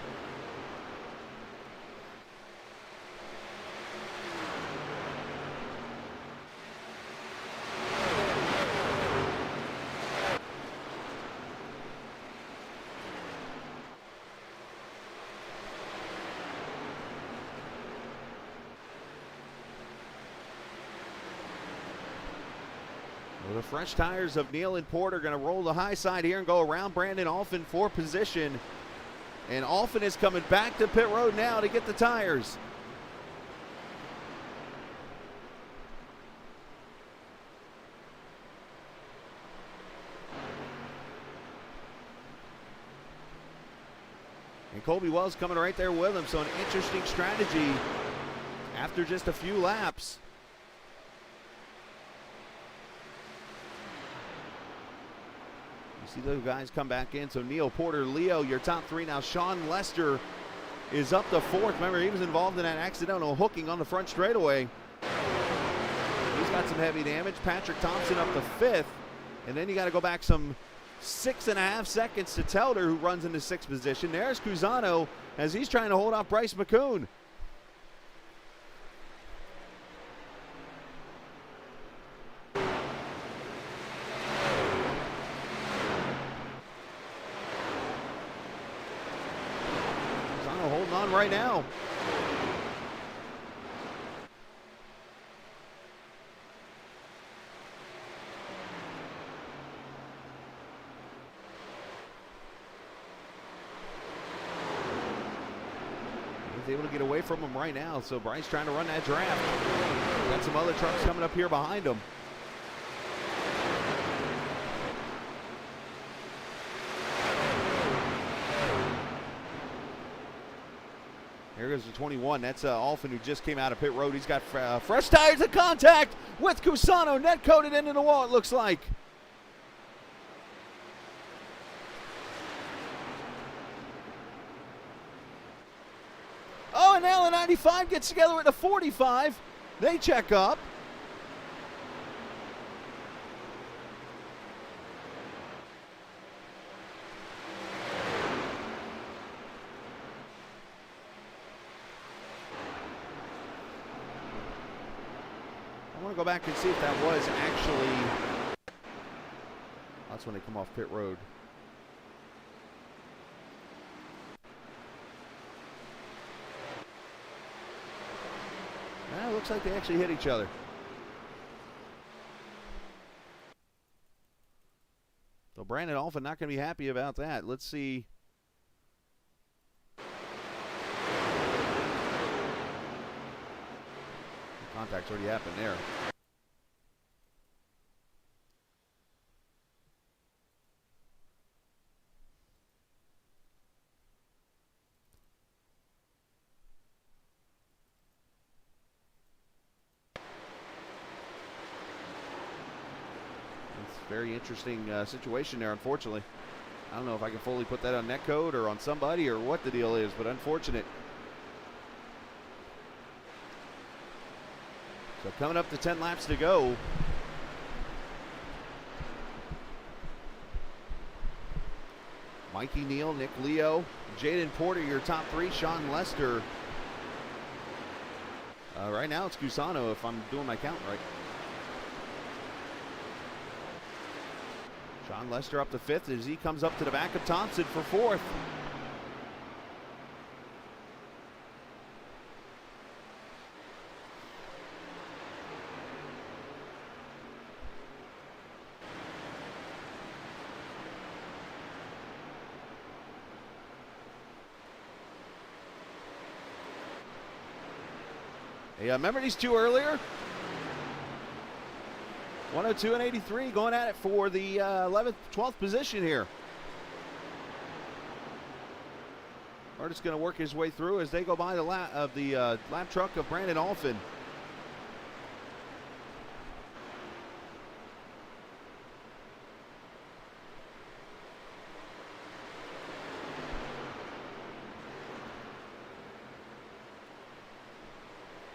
Well, the fresh tires of Neal and Porter are going to roll the high side here and go around Brandon Alfin for position. And Alfin is coming back to pit road now to get the tires. And Colby Wells coming right there with him. So an interesting strategy after just a few laps. See those guys come back in. So Neal, Porter, Leo, your top 3 now. Sean Lester is up to 4th. Remember, he was involved in that accidental hooking on the front straightaway. He's got some heavy damage. Patrick Thompson up to 5th. And then you got to go back some 6.5 seconds to Telder, who runs into 6th position. There's Cusano as he's trying to hold off Bryce McCoon. Holding on right now. He's able to get away from him right now. So Bryce trying to run that draft. Got some other trucks coming up here behind him. There goes the 21. That's Alphin, who just came out of pit road. He's got fresh tires of contact with Cusano. Net coated into the wall, it looks like. Oh, and now the 95 gets together with the 45. They check up. I want to go back and see if that was actually... That's when they come off pit road. It looks like they actually hit each other. So Brandon Alphin not going to be happy about that. Let's see. The contact's already happened there. Very interesting situation there, unfortunately. I don't know if I can fully put that on netcode or on somebody or what the deal is, but unfortunate. So coming up to 10 laps to go. Mikey Neal, Nick Leo, Jaden Porter, your top three. Sean Lester. Right now it's Cusano, if I'm doing my count right. Sean Lester up to fifth as he comes up to the back of Thompson for fourth. Hey, remember these two earlier? 102 and 83 going at it for the 11th, 12th position here. Art's going to work his way through as they go by the lap truck of Brandon Alphin.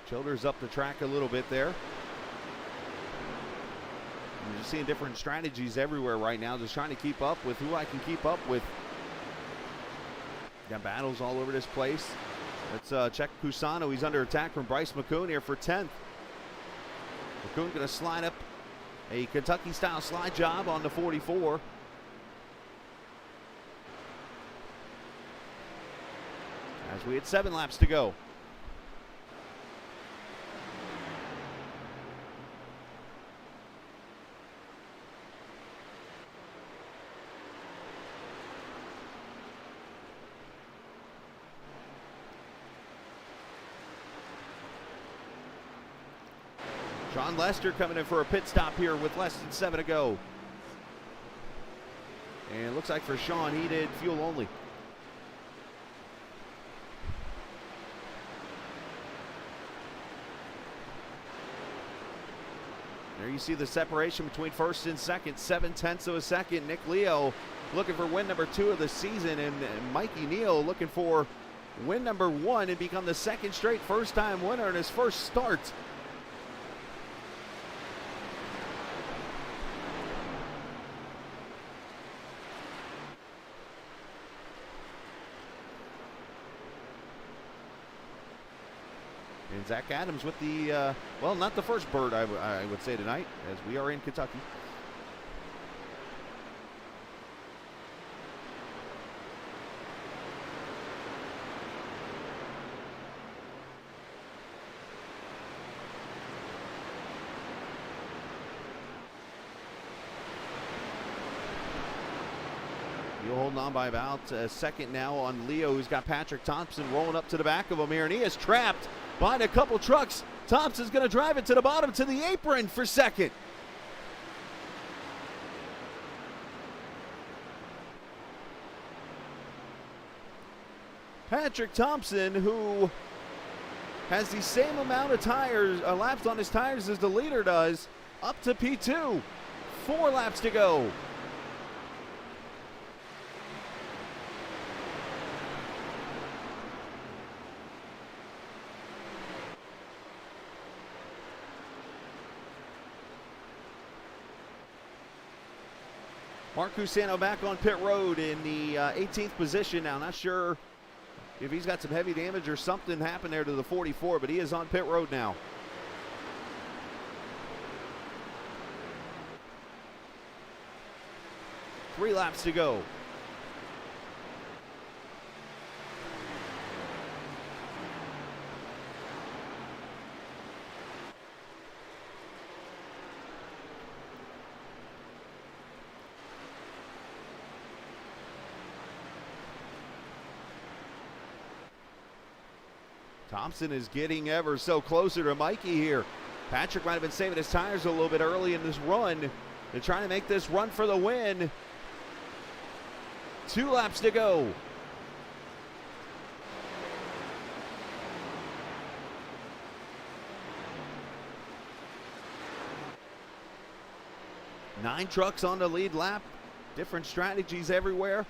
Childers up the track a little bit there. You're just seeing different strategies everywhere right now, just trying to keep up with who I can keep up with. Got battles all over this place. Let's check Cusano. He's under attack from Bryce McCoon here for 10th. McCoon going to slide up a Kentucky-style slide job on the 44. As we had 7 laps to go. Sean Lester coming in for a pit stop here with less than 7 to go. And it looks like for Sean, he did fuel only. There you see the separation between first and second, 7/10 of a second. Nick Leo looking for win number 2 of the season, and Mikey Neal looking for win number 1 and become the second straight first-time winner in his first start. And Zach Adams with the, well, not the first bird, I would say tonight, as we are in Kentucky. You're holding on by about a second now on Leo, who's got Patrick Thompson rolling up to the back of him here, and he is trapped behind a couple trucks. Thompson's going to drive it to the bottom to the apron for second. Patrick Thompson, who has the same amount of tires, laps on his tires as the leader does, up to P2. 4 laps to go. Mark Cusano back on pit road in the 18th position now. Not sure if he's got some heavy damage or something happened there to the 44, but he is on pit road now. Three laps to go. Thompson is getting ever so closer to Mikey here. Patrick might have been saving his tires a little bit early in this run. They're trying to make this run for the win. 2 laps to go. Nine trucks on the lead lap. Different strategies everywhere.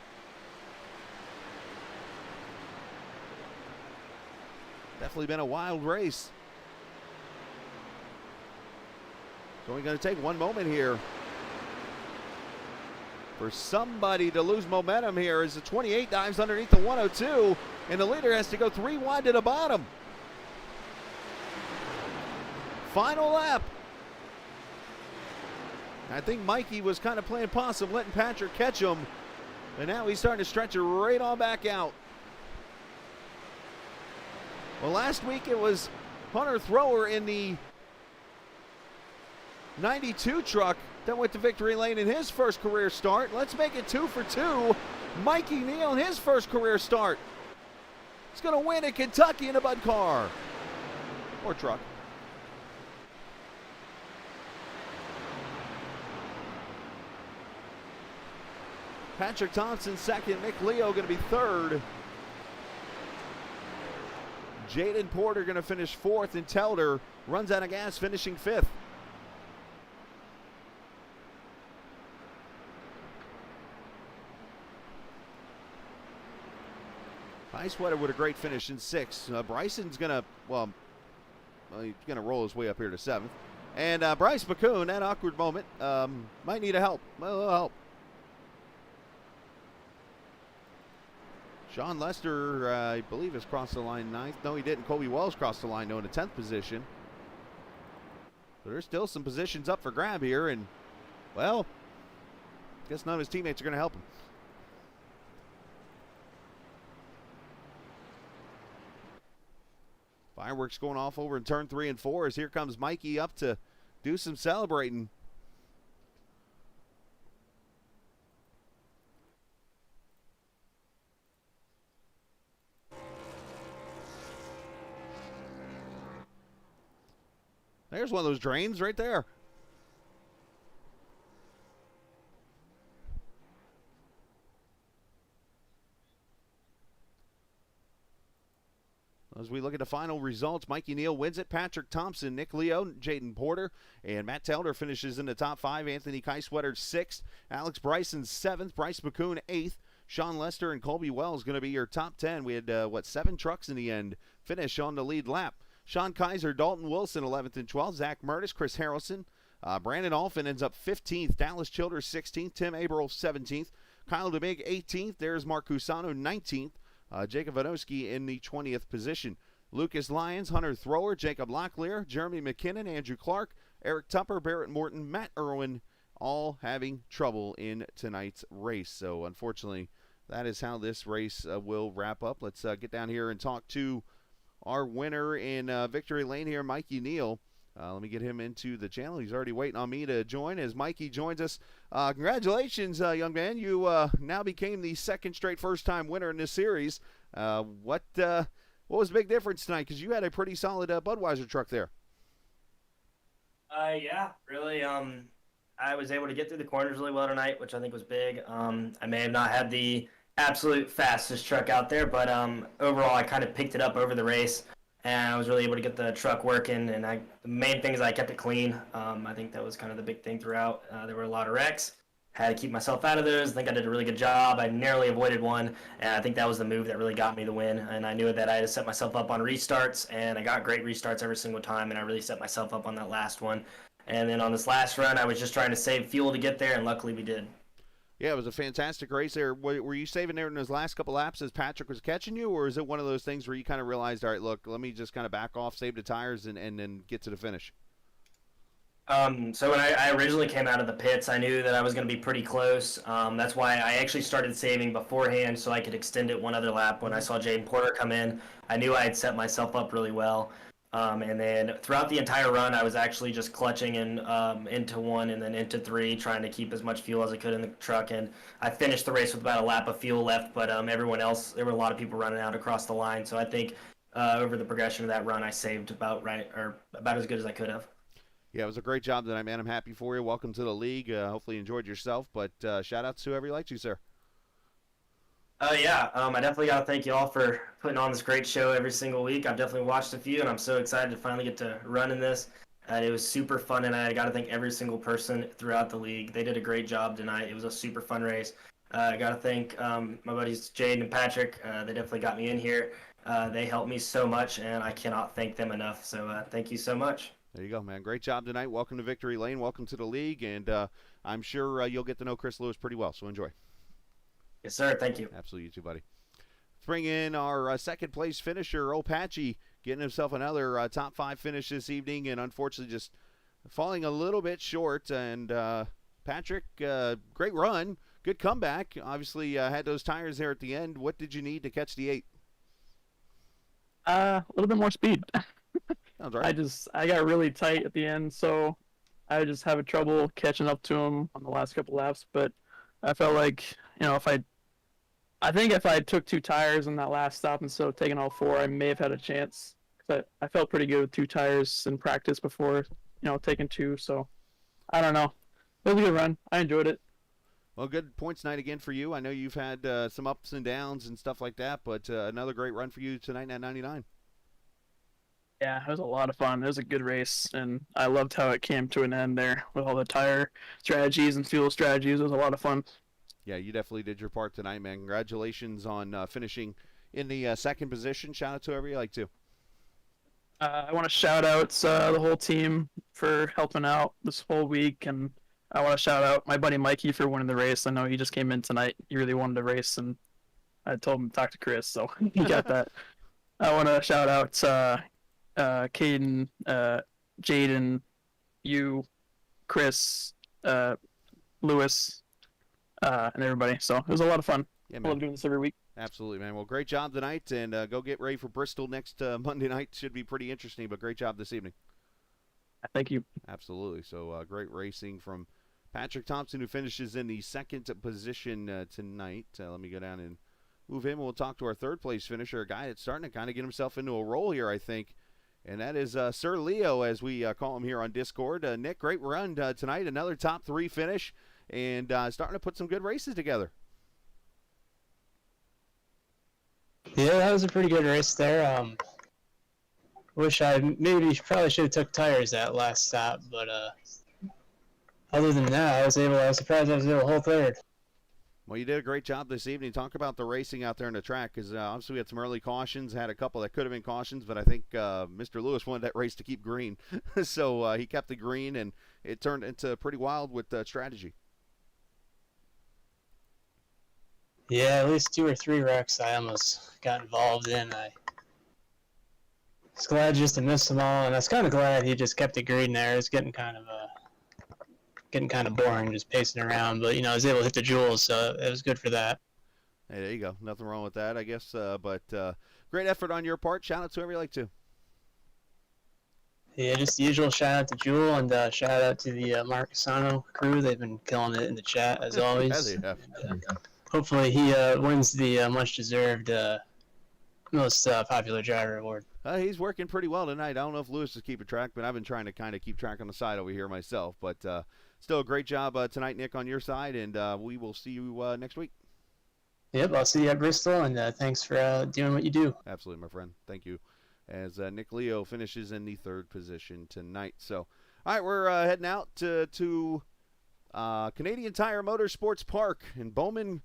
Definitely been a wild race. It's only going to take one moment here for somebody to lose momentum here as the 28 dives underneath the 102, and the leader has to go 3 wide to the bottom. Final lap. I think Mikey was kind of playing possum, letting Patrick catch him, and now he's starting to stretch it right on back out. Well, last week it was Hunter Thrower in the 92 truck that went to victory lane in his first career start. Let's make it 2 for 2. Mikey Neal in his first career start. He's going to win at Kentucky in a Bud car. Or truck. Patrick Thompson second. Nick Leo going to be third. Jaden Porter going to finish 4th, and Telder runs out of gas, finishing 5th. Sweater with a great finish in 6th. Bryson's going to, he's going to roll his way up here to 7th. And Bryce McCoon, that awkward moment, might need a little help. Sean Lester, I believe, has crossed the line 9th. No, he didn't. Colby Wells crossed the line, though, in the 10th position. So there's still some positions up for grab here, and, well, I guess none of his teammates are going to help him. Fireworks going off over in turn 3 and 4 as here comes Mikey up to do some celebrating. There's one of those drains right there. As we look at the final results, Mikey Neal wins it. Patrick Thompson, Nick Leo, Jaden Porter, and Matt Telder finishes in the top 5. Anthony Keiswetter 6th. Alex Bryson 7th. Bryce McCoon 8th. Sean Lester and Colby Wells going to be your top 10. We had, 7 trucks in the end finish on the lead lap. Sean Kaiser, Dalton Wilson 11th and 12th. Zach Murtis, Chris Harrelson. Brandon Alfin ends up 15th. Dallas Childers 16th. Tim Averill 17th. Kyle DeBig 18th. There's Mark Cusano 19th. Jacob Vanowski in the 20th position. Lucas Lyons, Hunter Thrower, Jacob Locklear, Jeremy McKinnon, Andrew Clark, Eric Tupper, Barrett Morton, Matt Irwin, all having trouble in tonight's race. So, unfortunately, that is how this race will wrap up. Let's get down here and talk to our winner in victory lane here, Mikey Neal. Let me get him into the channel. He's already waiting on me to join as Mikey joins us. Congratulations, young man. You now became the second straight first-time winner in this series. What was the big difference tonight? Because you had a pretty solid Budweiser truck there. Yeah, really. I was able to get through the corners really well tonight, which I think was big. I may have not had the absolute fastest truck out there, but overall I kind of picked it up over the race, and I was really able to get the truck working. And the main thing is I kept it clean. I think that was kind of the big thing throughout. There were a lot of wrecks. Had to keep myself out of those. I think I did a really good job. I narrowly avoided one, and I think that was the move that really got me the win. And I knew that I had to set myself up on restarts, and I got great restarts every single time, and I really set myself up on that last one. And then on this last run, I was just trying to save fuel to get there, and luckily we did. Yeah, it was a fantastic race there. Were you saving there in those last couple laps as Patrick was catching you, or is it one of those things where you kind of realized, all right, look, let me just kind of back off, save the tires, and then get to the finish? So when I originally came out of the pits, I knew that I was going to be pretty close. That's why I actually started saving beforehand so I could extend it one other lap. When I saw Jaden Porter come in, I knew I had set myself up really well. And then throughout the entire run, I was actually just clutching in into one and then into three, trying to keep as much fuel as I could in the truck. And I finished the race with about a lap of fuel left, but everyone else, there were a lot of people running out across the line. So I think over the progression of that run, I saved about right, or about as good as I could have. Yeah, it was a great job tonight, man. I'm happy for you. Welcome to the league. Hopefully you enjoyed yourself, but shout out to whoever you liked you, sir. Yeah, I definitely got to thank you all for putting on this great show every single week. I've definitely watched a few, and I'm so excited to finally get to run in this. It was super fun, and I got to thank every single person throughout the league. They did a great job tonight. It was a super fun race. I got to thank my buddies Jade and Patrick. They definitely got me in here. They helped me so much, and I cannot thank them enough. So thank you so much. There you go, man. Great job tonight. Welcome to Victory Lane. Welcome to the league, and I'm sure you'll get to know Chris Lewis pretty well, so enjoy. Yes, sir. Thank you. Absolutely, you too, buddy. Let's bring in our second place finisher, Opachi, getting himself another top 5 finish this evening, and unfortunately just falling a little bit short. And Patrick, great run, good comeback. Obviously had those tires there at the end. What did you need to catch the 8? A little bit more speed. Sounds right. I got really tight at the end, so I was just having trouble catching up to him on the last couple laps. But I felt like, I think if I took 2 tires in that last stop instead of taking all 4, I may have had a chance. Cause I felt pretty good with 2 tires in practice before, taking 2. So I don't know. It was a good run. I enjoyed it. Well, good points night again for you. I know you've had some ups and downs and stuff like that, but another great run for you tonight at 99. Yeah, it was a lot of fun. It was a good race, and I loved how it came to an end there with all the tire strategies and fuel strategies. It was a lot of fun. Yeah, you definitely did your part tonight, man. Congratulations on finishing in the second position. Shout out to whoever you like to. I want to shout out the whole team for helping out this whole week, and I want to shout out my buddy Mikey for winning the race. I know he just came in tonight. He really wanted to race, and I told him to talk to Chris, so he got that. I want to shout out Caden, Jaden, you, Chris, Lewis, and everybody. So it was a lot of fun. Yeah, I love doing this every week. Absolutely, man. Well, great job tonight, and go get ready for Bristol next Monday night. Should be pretty interesting, but great job this evening. Thank you. Absolutely. So great racing from Patrick Thompson, who finishes in the second position tonight. Let me go down and move him, and we'll talk to our third place finisher, a guy that's starting to kind of get himself into a role here, I think. And that is Sir Leo, as we call him here on Discord. Nick, great run tonight. Another top 3 finish, and starting to put some good races together. Yeah, that was a pretty good race there. Wish I probably should have took tires that last stop, but other than that, I was surprised I was able to hold third. Well, you did a great job this evening. Talk about the racing out there in the track, because obviously we had some early cautions, had a couple that could have been cautions, but I think Mr. Lewis wanted that race to keep green. So he kept the green, and it turned into pretty wild with strategy. Yeah, at least 2 or 3 wrecks I almost got involved in. I was glad just to miss them all, and I was kind of glad he just kept the green there. It was getting kind of boring just pacing around, but I was able to hit the jewels, so it was good for that. Hey, there you go. Nothing wrong with that, I guess. But great effort on your part. Shout out to whoever you like to. Yeah, just the usual shout out to Jewel, and shout out to the Mark Casano crew. They've been killing it in the chat as always. Yeah, they have. And, hopefully he wins the much-deserved most popular driver award. He's working pretty well tonight. I don't know if Lewis is keeping track, but I've been trying to kind of keep track on the side over here myself. But still a great job tonight, Nick, on your side, and we will see you next week. Yep, I'll see you at Bristol, and thanks for doing what you do. Absolutely, my friend. Thank you. As Nick Leo finishes in the third position tonight. So, all right, we're heading out to Canadian Tire Motorsports Park in Bowman.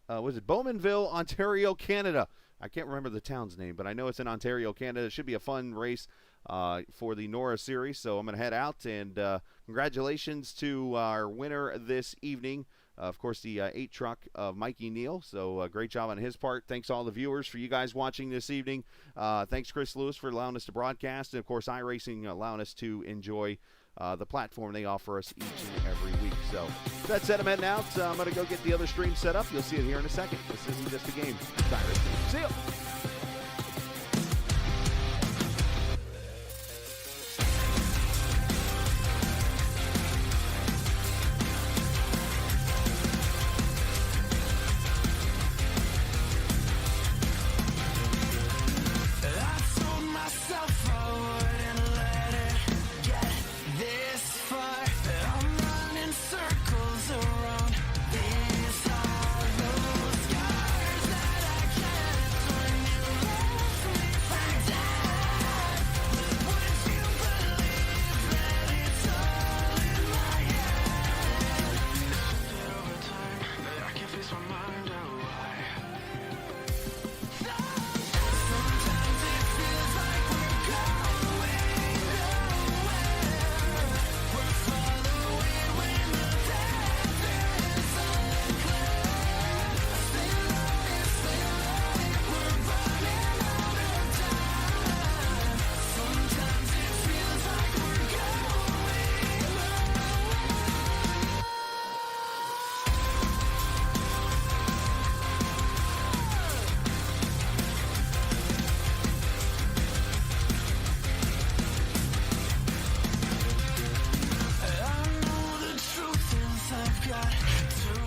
Was it Bowmanville, Ontario, Canada? I can't remember the town's name, but I know it's in Ontario, Canada. It should be a fun race for the NORA Series. So I'm going to head out, and congratulations to our winner this evening. Of course, the 8 truck of Mikey Neal. So great job on his part. Thanks all the viewers for you guys watching this evening. Thanks, Chris Lewis, for allowing us to broadcast. And, of course, iRacing allowing us to enjoy the platform they offer us each and every week. So with that said, I'm heading out. I'm going to go get the other stream set up. You'll see it here in a second. This isn't just a game. It's iRacing. See you.